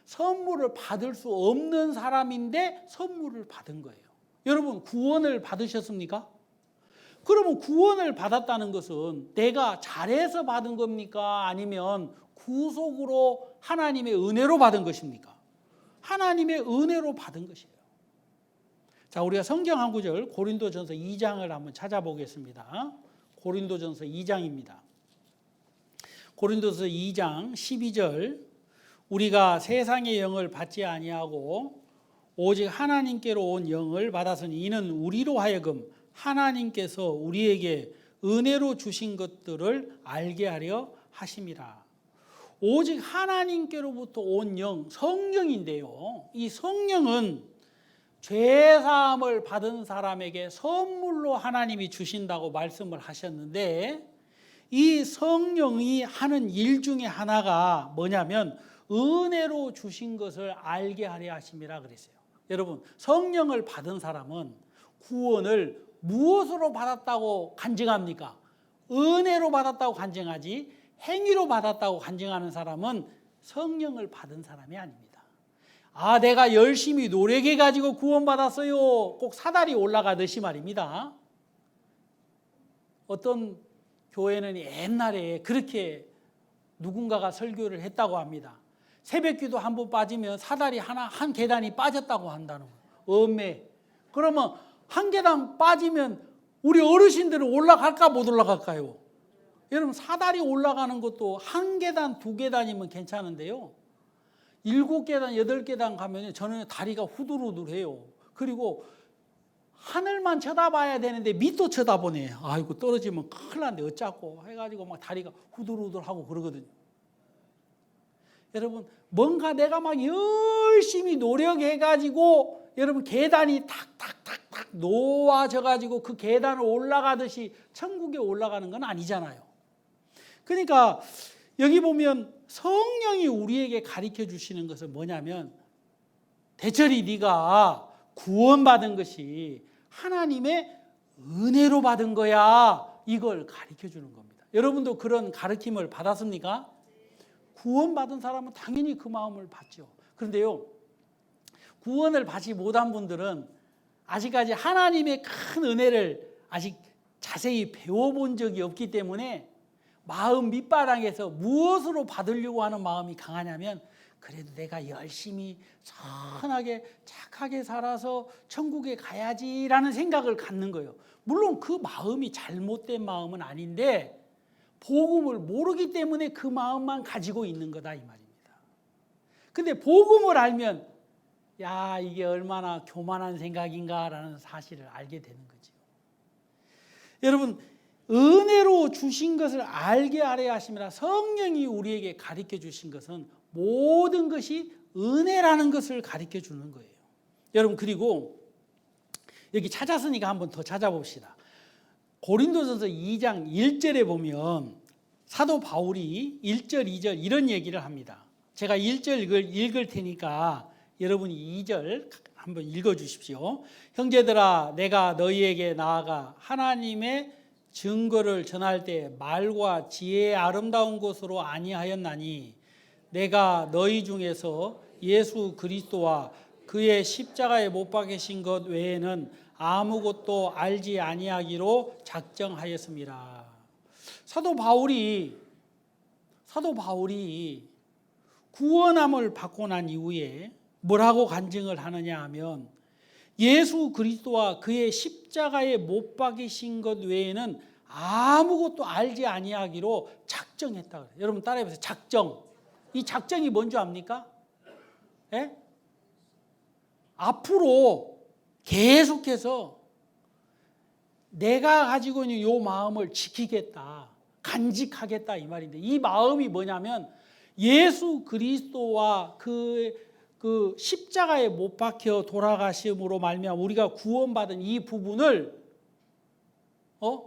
선물을 받을 수 없는 사람인데 선물을 받은 거예요. 여러분 구원을 받으셨습니까? 그러면 구원을 받았다는 것은 내가 잘해서 받은 겁니까? 아니면 구속으로 하나님의 은혜로 받은 것입니까? 하나님의 은혜로 받은 것이에요. 자, 우리가 성경 한 구절 고린도전서 2장을 한번 찾아보겠습니다. 고린도전서 2장입니다. 고린도전서 2장 12절 우리가 세상의 영을 받지 아니하고 오직 하나님께로 온 영을 받았으니 이는 우리로 하여금 하나님께서 우리에게 은혜로 주신 것들을 알게 하려 하심이라. 오직 하나님께로부터 온 영, 성령인데요. 이 성령은 죄사함을 받은 사람에게 선물로 하나님이 주신다고 말씀을 하셨는데 이 성령이 하는 일 중에 하나가 뭐냐면 은혜로 주신 것을 알게 하려 하심이라 그랬어요. 여러분 성령을 받은 사람은 구원을 무엇으로 받았다고 간증합니까? 은혜로 받았다고 간증하지 행위로 받았다고 간증하는 사람은 성령을 받은 사람이 아닙니다. 아, 내가 열심히 노력해 가지고 구원받았어요. 꼭 사다리 올라가듯이 말입니다. 어떤 교회는 옛날에 그렇게 누군가가 설교를 했다고 합니다. 새벽기도 한 번 빠지면 사다리 한 계단이 빠졌다고 한다는 거예요. 엄매. 그러면 한 계단 빠지면 우리 어르신들은 올라갈까 못 올라갈까요? 여러분, 사다리 올라가는 것도 한 계단, 두 계단이면 괜찮은데요. 7계단, 8계단 가면 저는 다리가 후들후들해요. 그리고 하늘만 쳐다봐야 되는데 밑도 쳐다보네. 아이고, 떨어지면 큰일 난데 어쩌고 해가지고 막 다리가 후들후들하고 그러거든요. 여러분, 뭔가 내가 막 열심히 노력해가지고 여러분 계단이 탁탁탁탁 놓아져가지고 그 계단을 올라가듯이 천국에 올라가는 건 아니잖아요. 그러니까 여기 보면 성령이 우리에게 가르쳐 주시는 것은 뭐냐면, 대철이 네가 구원받은 것이 하나님의 은혜로 받은 거야, 이걸 가르쳐 주는 겁니다. 여러분도 그런 가르침을 받았습니까? 구원받은 사람은 당연히 그 마음을 받죠. 그런데요, 구원을 받지 못한 분들은 아직까지 하나님의 큰 은혜를 아직 자세히 배워본 적이 없기 때문에 마음 밑바닥에서 무엇으로 받으려고 하는 마음이 강하냐면, 그래도 내가 열심히 선하게 착하게 살아서 천국에 가야지라는 생각을 갖는 거예요. 물론 그 마음이 잘못된 마음은 아닌데 복음을 모르기 때문에 그 마음만 가지고 있는 거다, 이 말입니다. 근데 복음을 알면 야, 이게 얼마나 교만한 생각인가라는 사실을 알게 되는 거죠. 여러분, 은혜로 주신 것을 알게 하려 하심이라. 성령이 우리에게 가르쳐 주신 것은 모든 것이 은혜라는 것을 가르쳐 주는 거예요. 여러분, 그리고 여기 찾았으니까 한번 더 찾아봅시다. 고린도전서 2장 1절에 보면 사도 바울이 1절, 2절 이런 얘기를 합니다. 제가 1절 읽을 테니까 여러분이 2절 한번 읽어주십시오. 형제들아, 내가 너희에게 나아가 하나님의 증거를 전할 때 말과 지혜의 아름다운 것으로 아니하였나니, 내가 너희 중에서 예수 그리스도와 그의 십자가에 못 박히신 것 외에는 아무것도 알지 아니하기로 작정하였습니다. 사도 바울이 구원함을 받고 난 이후에 뭐라고 간증을 하느냐 하면, 예수 그리스도와 그의 십자가에 못 박이신 것 외에는 아무것도 알지 아니하기로 작정했다. 여러분 따라해보세요. 작정. 이 작정이 뭔지 압니까? 예? 앞으로 계속해서 내가 가지고 있는 이 마음을 지키겠다, 간직하겠다, 이 말인데, 이 마음이 뭐냐면 예수 그리스도와 그 십자가에 못 박혀 돌아가심으로 말미암아 우리가 구원받은 이 부분을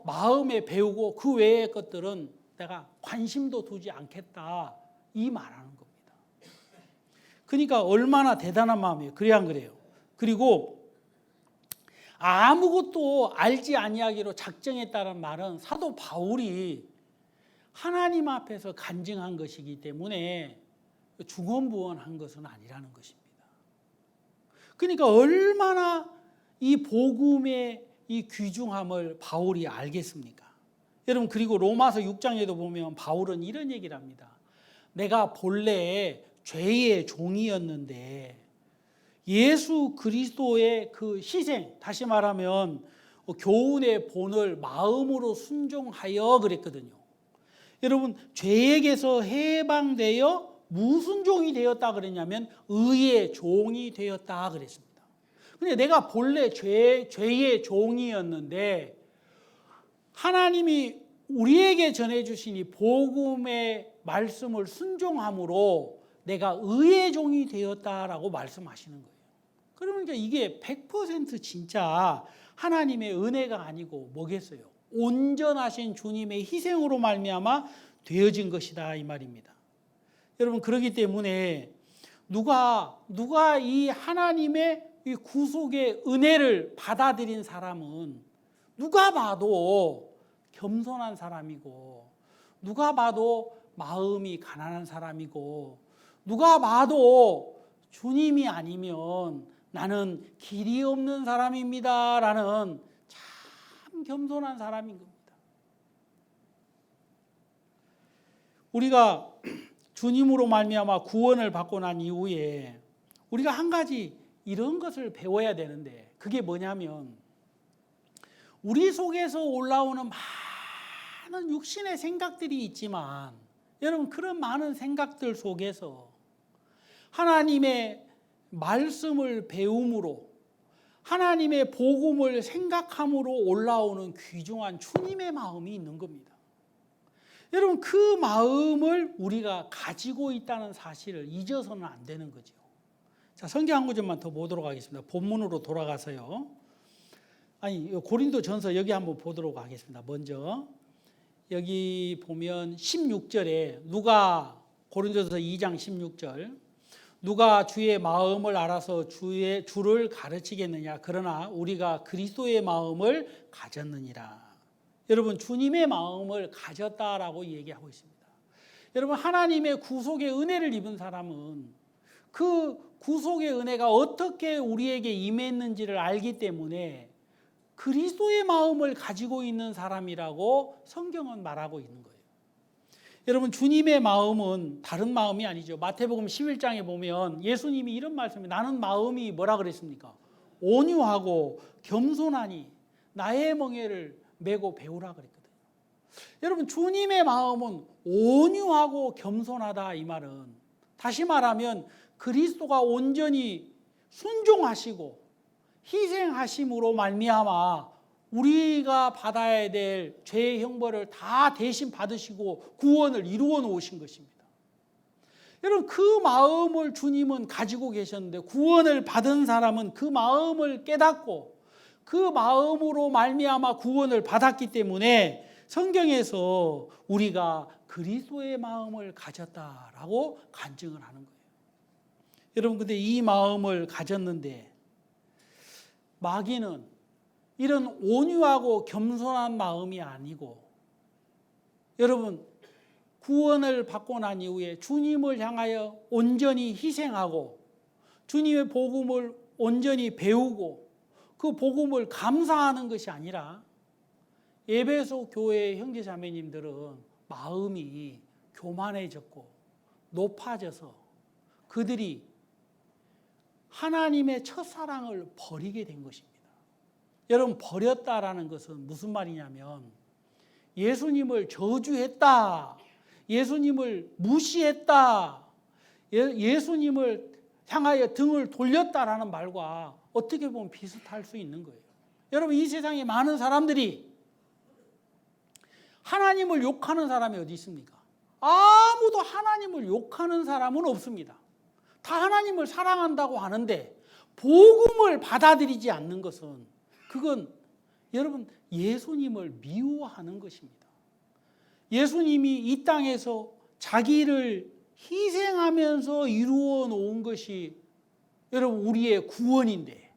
마음에 배우고 그 외의 것들은 내가 관심도 두지 않겠다, 이 말하는 겁니다. 그러니까 얼마나 대단한 마음이에요. 그래야 안 그래요? 그리고 아무것도 알지 아니하기로 작정했다는 말은 사도 바울이 하나님 앞에서 간증한 것이기 때문에 중언부언한 것은 아니라는 것입니다. 그러니까 얼마나 이 복음의 이 귀중함을 바울이 알겠습니까? 여러분, 그리고 로마서 6장에도 보면 바울은 이런 얘기를 합니다. 내가 본래 죄의 종이었는데 예수 그리스도의 그 희생, 다시 말하면 교훈의 본을 마음으로 순종하여 그랬거든요. 여러분, 죄에게서 해방되어 무슨 종이 되었다 그랬냐면 의의 종이 되었다 그랬습니다. 근데 내가 본래 죄의 종이었는데 하나님이 우리에게 전해주신 이 복음의 말씀을 순종함으로 내가 의의 종이 되었다라고 말씀하시는 거예요. 그러니까 이게 100% 진짜 하나님의 은혜가 아니고 뭐겠어요? 온전하신 주님의 희생으로 말미암아 되어진 것이다, 이 말입니다. 여러분, 그렇기 때문에 누가 이 하나님의 이 구속의 은혜를 받아들인 사람은 누가 봐도 겸손한 사람이고, 누가 봐도 마음이 가난한 사람이고 누가 봐도 주님이 아니면 나는 길이 없는 사람입니다 라는 참 겸손한 사람인 겁니다. 우리가 주님으로 말미암아 구원을 받고 난 이후에 우리가 한 가지 이런 것을 배워야 되는데, 그게 뭐냐면 우리 속에서 올라오는 많은 육신의 생각들이 있지만, 여러분 그런 많은 생각들 속에서 하나님의 말씀을 배움으로, 하나님의 복음을 생각함으로 올라오는 귀중한 주님의 마음이 있는 겁니다. 여러분 그 마음을 우리가 가지고 있다는 사실을 잊어서는 안 되는 거죠. 자, 성경 한 구절만 더 보도록 하겠습니다. 본문으로 돌아가서요. 고린도전서 여기 한번 보도록 하겠습니다. 먼저 여기 보면 16절에 누가, 고린도전서 2장 16절, 누가 주의 마음을 알아서 주를 가르치겠느냐, 그러나 우리가 그리스도의 마음을 가졌느니라. 여러분 주님의 마음을 가졌다라고 얘기하고 있습니다. 여러분 하나님의 구속의 은혜를 입은 사람은 그 구속의 은혜가 어떻게 우리에게 임했는지를 알기 때문에 그리스도의 마음을 가지고 있는 사람이라고 성경은 말하고 있는 거예요. 여러분 주님의 마음은 다른 마음이 아니죠. 마태복음 11장에 보면 예수님이 이런 말씀을, 나는 마음이 뭐라 그랬습니까? 온유하고 겸손하니 나의 멍에를 메고 배우라 그랬거든요. 여러분 주님의 마음은 온유하고 겸손하다, 이 말은 다시 말하면 그리스도가 온전히 순종하시고 희생하심으로 말미암아 우리가 받아야 될 죄의 형벌을 다 대신 받으시고 구원을 이루어 놓으신 것입니다. 여러분 그 마음을 주님은 가지고 계셨는데, 구원을 받은 사람은 그 마음을 깨닫고 그 마음으로 말미암아 구원을 받았기 때문에 성경에서 우리가 그리스도의 마음을 가졌다라고 간증을 하는 거예요. 여러분 근데 이 마음을 가졌는데 마귀는 이런 온유하고 겸손한 마음이 아니고, 여러분 구원을 받고 난 이후에 주님을 향하여 온전히 희생하고 주님의 복음을 온전히 배우고 그 복음을 감사하는 것이 아니라, 에베소 교회의 형제자매님들은 마음이 교만해졌고 높아져서 그들이 하나님의 첫사랑을 버리게 된 것입니다. 여러분 버렸다라는 것은 무슨 말이냐면 예수님을 저주했다, 예수님을 무시했다, 예수님을 향하여 등을 돌렸다라는 말과 어떻게 보면 비슷할 수 있는 거예요. 여러분 이 세상에 많은 사람들이 하나님을 욕하는 사람이 어디 있습니까? 아무도 하나님을 욕하는 사람은 없습니다. 다 하나님을 사랑한다고 하는데 복음을 받아들이지 않는 것은, 그건 여러분 예수님을 미워하는 것입니다. 예수님이 이 땅에서 자기를 희생하면서 이루어 놓은 것이 여러분 우리의 구원인데,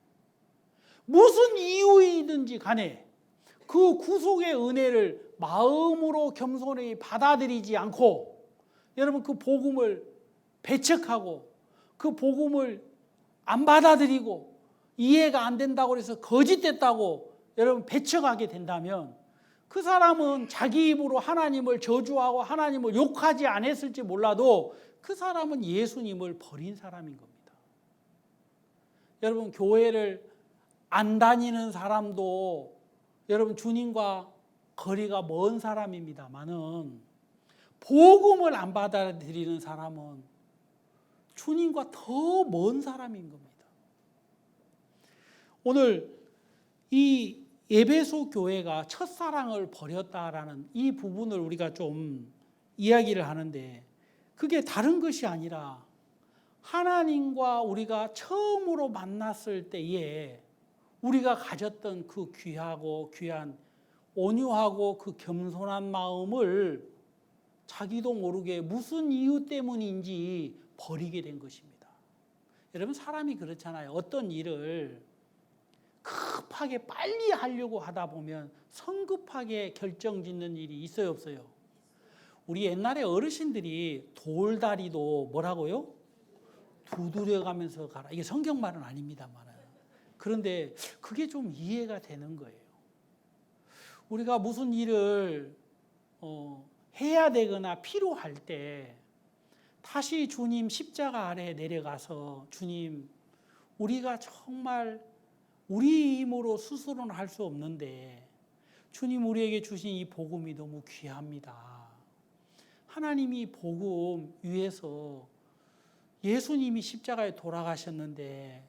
무슨 이유이든지 간에 그 구속의 은혜를 마음으로 겸손히 받아들이지 않고 여러분 그 복음을 배척하고 그 복음을 안 받아들이고 이해가 안 된다고 해서 거짓됐다고 여러분 배척하게 된다면, 그 사람은 자기 입으로 하나님을 저주하고 하나님을 욕하지 않았을지 몰라도 그 사람은 예수님을 버린 사람인 겁니다. 여러분 교회를 안 다니는 사람도 여러분 주님과 거리가 먼 사람입니다만은, 복음을 안 받아들이는 사람은 주님과 더 먼 사람인 겁니다. 오늘 이 에베소 교회가 첫사랑을 버렸다라는 이 부분을 우리가 좀 이야기를 하는데, 그게 다른 것이 아니라 하나님과 우리가 처음으로 만났을 때에 우리가 가졌던 그 귀하고 귀한 온유하고 그 겸손한 마음을 자기도 모르게 무슨 이유 때문인지 버리게 된 것입니다. 여러분 사람이 그렇잖아요. 어떤 일을 급하게 빨리 하려고 하다 보면 성급하게 결정짓는 일이 있어요, 없어요? 우리 옛날에 어르신들이 돌다리도 뭐라고요? 두드려가면서 가라. 이게 성경 말은 아닙니다만. 그런데 그게 좀 이해가 되는 거예요. 우리가 무슨 일을 해야 되거나 필요할 때 다시 주님 십자가 아래 내려가서 주님, 우리가 정말 우리 힘으로 스스로는 할 수 없는데 주님 우리에게 주신 이 복음이 너무 귀합니다. 하나님이 복음 위해서 예수님이 십자가에 돌아가셨는데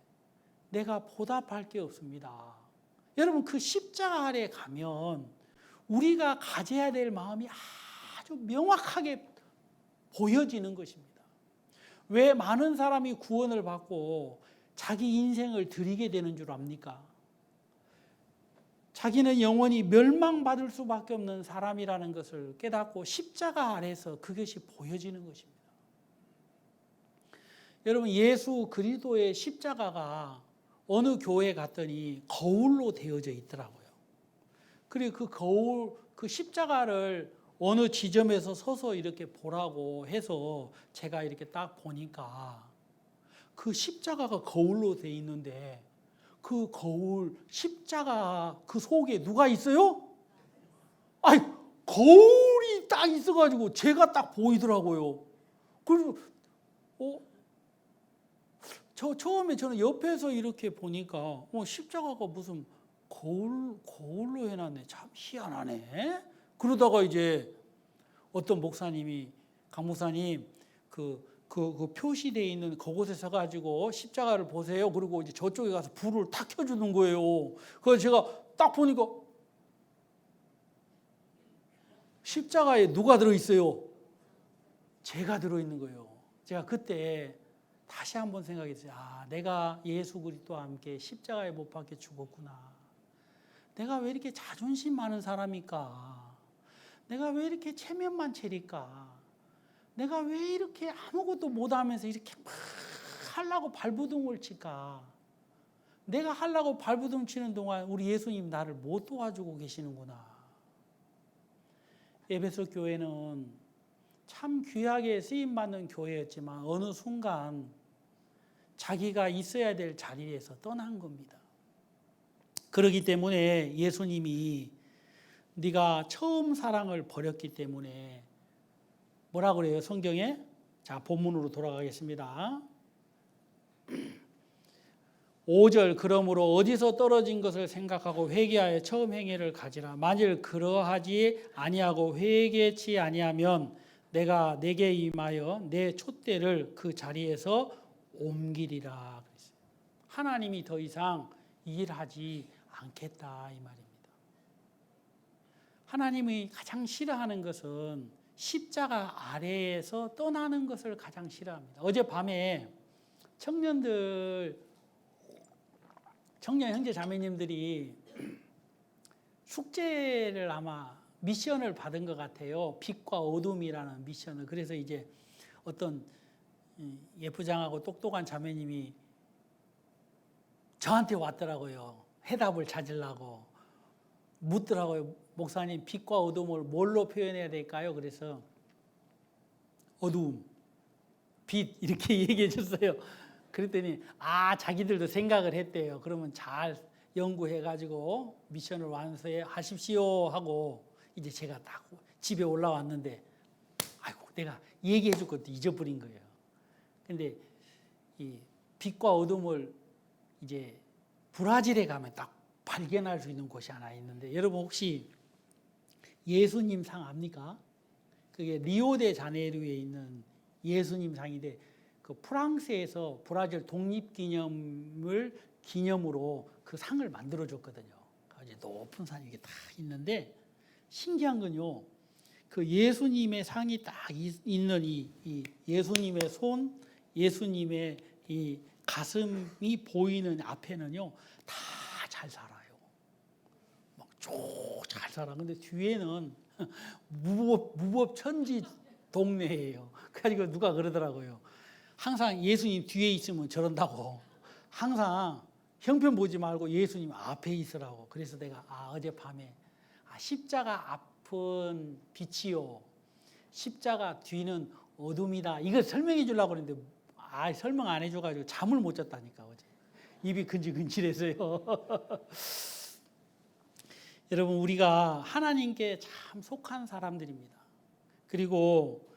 내가 보답할 게 없습니다. 여러분, 그 십자가 아래 가면 우리가 가져야 될 마음이 아주 명확하게 보여지는 것입니다. 왜 많은 사람이 구원을 받고 자기 인생을 드리게 되는 줄 압니까? 자기는 영원히 멸망받을 수밖에 없는 사람이라는 것을 깨닫고 십자가 아래서 그것이 보여지는 것입니다. 여러분, 예수 그리스도의 십자가가 어느 교회에 갔더니 거울로 되어져 있더라고요. 그리고 그 거울, 그 십자가를 어느 지점에서 서서 이렇게 보라고 해서 제가 이렇게 딱 보니까 그 십자가가 거울로 되어 있는데 그 거울, 십자가 그 속에 누가 있어요? 아이, 거울이 딱 있어가지고 제가 딱 보이더라고요. 그리고 처음에 저는 옆에서 이렇게 보니까 십자가가 무슨 거울로 해놨네. 참 희한하네. 그러다가 이제 어떤 목사님이, 강 목사님, 그 표시되어 있는 그곳에 서가지고 십자가를 보세요. 그리고 이제 저쪽에 가서 불을 탁 켜주는 거예요. 그래서 제가 딱 보니까 십자가에 누가 들어있어요? 제가 들어있는 거예요. 제가 그때 다시 한번 생각했어요. 내가 예수 그리스도와 함께 십자가에 못 박혀 죽었구나. 내가 왜 이렇게 자존심 많은 사람일까? 내가 왜 이렇게 체면만 차릴까? 내가 왜 이렇게 아무것도 못하면서 이렇게 막 하려고 발부둥을 칠까? 내가 하려고 발부둥 치는 동안 우리 예수님 나를 못 도와주고 계시는구나. 에베소 교회는 참 귀하게 쓰임받는 교회였지만 어느 순간 자기가 있어야 될 자리에서 떠난 겁니다. 그렇기 때문에 예수님이 네가 처음 사랑을 버렸기 때문에 뭐라 그래요? 성경에? 자, 본문으로 돌아가겠습니다. 5절, 그러므로 어디서 떨어진 것을 생각하고 회개하여 처음 행위를 가지라. 만일 그러하지 아니하고 회개치 아니하면 내가 내게 임하여 내 촛대를 그 자리에서 옮기리라. 하나님이 더 이상 일하지 않겠다 이 말입니다. 하나님이 가장 싫어하는 것은 십자가 아래에서 떠나는 것을 가장 싫어합니다. 어젯밤에 청년 형제 자매님들이 숙제를 아마 미션을 받은 것 같아요. 빛과 어둠이라는 미션을. 그래서 이제 어떤 예쁘장하고 똑똑한 자매님이 저한테 왔더라고요. 해답을 찾으려고 묻더라고요. 목사님, 빛과 어둠을 뭘로 표현해야 될까요? 그래서 어두움, 빛 이렇게 얘기해 줬어요. 그랬더니 자기들도 생각을 했대요. 그러면 잘 연구해가지고 미션을 완수하십시오 하고 이제 제가 딱 집에 올라왔는데 아이고 내가 얘기해 줄 것도 잊어버린 거예요. 근데 이 빛과 어둠을 이제 브라질에 가면 딱 발견할 수 있는 곳이 하나 있는데 여러분 혹시 예수님 상 압니까? 그게 리오데자네이루에 있는 예수님 상인데 그 프랑스에서 브라질 독립기념을 기념으로 그 상을 만들어 줬거든요. 아주 높은 산이 이게 다 있는데 신기한 건요. 그 예수님의 상이 딱 있는 이 예수님의 손, 예수님의 이 가슴이 보이는 앞에는요 다 잘 살아요. 막 쭉 잘 살아. 근데 뒤에는 무법천지 동네예요. 그래가지고 누가 그러더라고요. 항상 예수님 뒤에 있으면 저런다고. 항상 형편 보지 말고 예수님 앞에 있으라고. 그래서 내가 어젯밤에 십자가 아픈 빛이요. 십자가 뒤는 어둠이다. 이걸 설명해 주려고 그랬는데 설명 안 해줘가지고 잠을 못 잤다니까 어제. 입이 근질근질해서요. 여러분, 우리가 하나님께 참 속한 사람들입니다. 그리고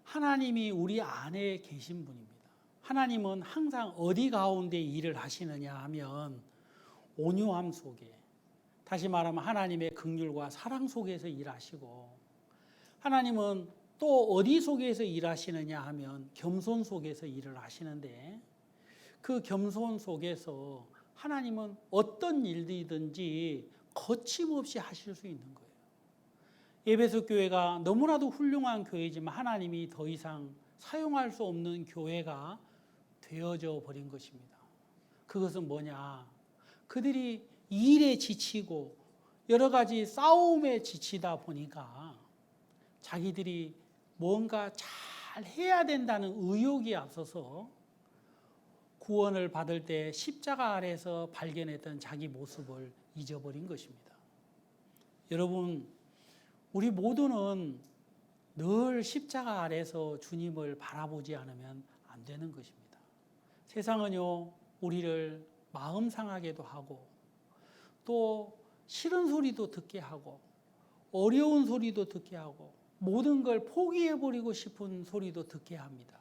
하나님이 우리 안에 계신 분입니다. 하나님은 항상 어디 가운데 일을 하시느냐 하면 온유함 속에, 다시 말하면 하나님의 긍휼과 사랑 속에서 일하시고, 하나님은 또 어디 속에서 일하시느냐 하면 겸손 속에서 일을 하시는데, 그 겸손 속에서 하나님은 어떤 일이든지 거침없이 하실 수 있는 거예요. 에베소 교회가 너무나도 훌륭한 교회지만 하나님이 더 이상 사용할 수 없는 교회가 되어져 버린 것입니다. 그것은 뭐냐? 그들이 일에 지치고 여러 가지 싸움에 지치다 보니까 자기들이 뭔가 잘 해야 된다는 의욕이 앞서서 구원을 받을 때 십자가 아래서 발견했던 자기 모습을 잊어버린 것입니다. 여러분, 우리 모두는 늘 십자가 아래서 주님을 바라보지 않으면 안 되는 것입니다. 세상은요, 우리를 마음 상하게도 하고, 또 싫은 소리도 듣게 하고, 어려운 소리도 듣게 하고, 모든 걸 포기해버리고 싶은 소리도 듣게 합니다.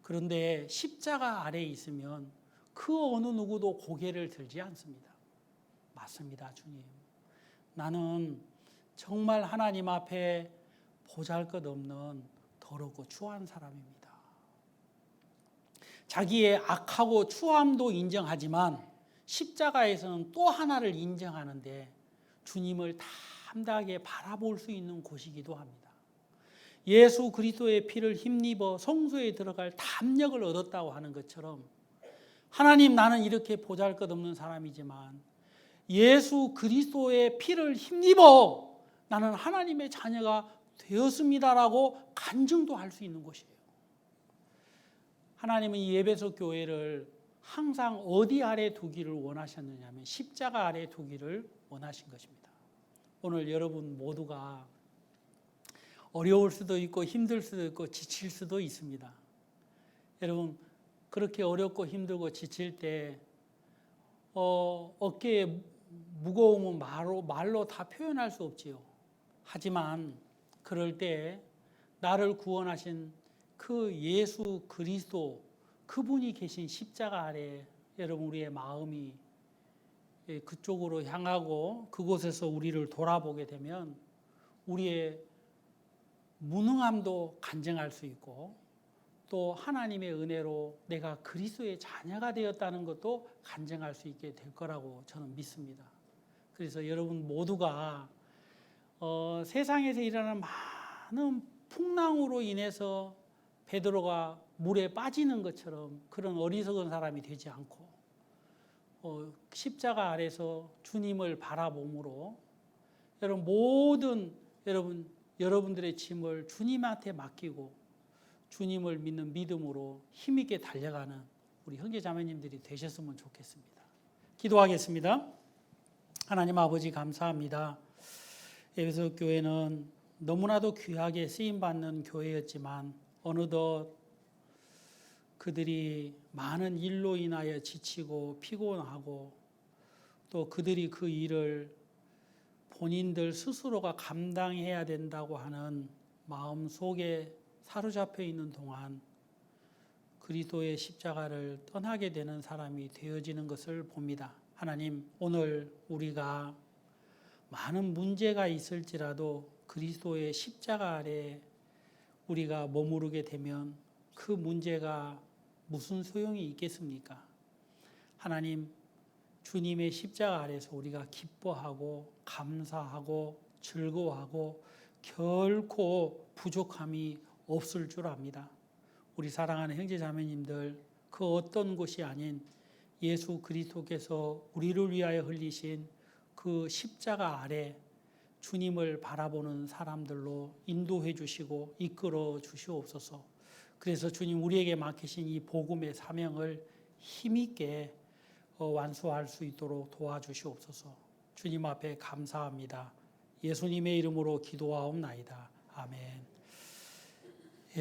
그런데 십자가 아래에 있으면 그 어느 누구도 고개를 들지 않습니다. 맞습니다, 주님. 나는 정말 하나님 앞에 보잘것없는 더럽고 추한 사람입니다. 자기의 악하고 추함도 인정하지만 십자가에서는 또 하나를 인정하는데 주님을 담대하게 바라볼 수 있는 곳이기도 합니다. 예수 그리스도의 피를 힘입어 성소에 들어갈 담력을 얻었다고 하는 것처럼, 하나님, 나는 이렇게 보잘것없는 사람이지만 예수 그리스도의 피를 힘입어 나는 하나님의 자녀가 되었습니다라고 간증도 할 수 있는 곳이에요. 하나님은 이 에베소 교회를 항상 어디 아래 두기를 원하셨느냐면 십자가 아래 두기를 원하신 것입니다. 오늘 여러분 모두가 어려울 수도 있고 힘들 수도 있고 지칠 수도 있습니다. 여러분, 그렇게 어렵고 힘들고 지칠 때 어깨에 무거움은 말로 다 표현할 수 없지요. 하지만 그럴 때 나를 구원하신 그 예수 그리스도, 그분이 계신 십자가 아래 여러분 우리의 마음이 그쪽으로 향하고 그곳에서 우리를 돌아보게 되면 우리의 무능함도 간증할 수 있고, 또 하나님의 은혜로 내가 그리스도의 자녀가 되었다는 것도 간증할 수 있게 될 거라고 저는 믿습니다. 그래서 여러분 모두가 세상에서 일어나는 많은 풍랑으로 인해서 베드로가 물에 빠지는 것처럼 그런 어리석은 사람이 되지 않고 십자가 아래서 주님을 바라봄으로 여러분 모든 여러분들의 짐을 주님한테 맡기고 주님을 믿는 믿음으로 힘있게 달려가는 우리 형제 자매님들이 되셨으면 좋겠습니다. 기도하겠습니다. 하나님 아버지, 감사합니다. 에베소 교회는 너무나도 귀하게 쓰임받는 교회였지만 어느덧 그들이 많은 일로 인하여 지치고 피곤하고, 또 그들이 그 일을 본인들 스스로가 감당해야 된다고 하는 마음 속에 사로잡혀 있는 동안 그리스도의 십자가를 떠나게 되는 사람이 되어지는 것을 봅니다. 하나님, 오늘 우리가 많은 문제가 있을지라도 그리스도의 십자가 아래 우리가 머무르게 되면 그 문제가 무슨 소용이 있겠습니까? 하나님, 주님의 십자가 아래서 우리가 기뻐하고 감사하고 즐거워하고 결코 부족함이 없을 줄 압니다. 우리 사랑하는 형제 자매님들, 그 어떤 곳이 아닌 예수 그리스도께서 우리를 위하여 흘리신 그 십자가 아래 주님을 바라보는 사람들로 인도해 주시고 이끌어 주시옵소서. 그래서 주님, 우리에게 맡기신 이 복음의 사명을 힘있게 완수할 수 있도록 도와주시옵소서. 주님 앞에 감사합니다. 예수님의 이름으로 기도하옵나이다. 아멘.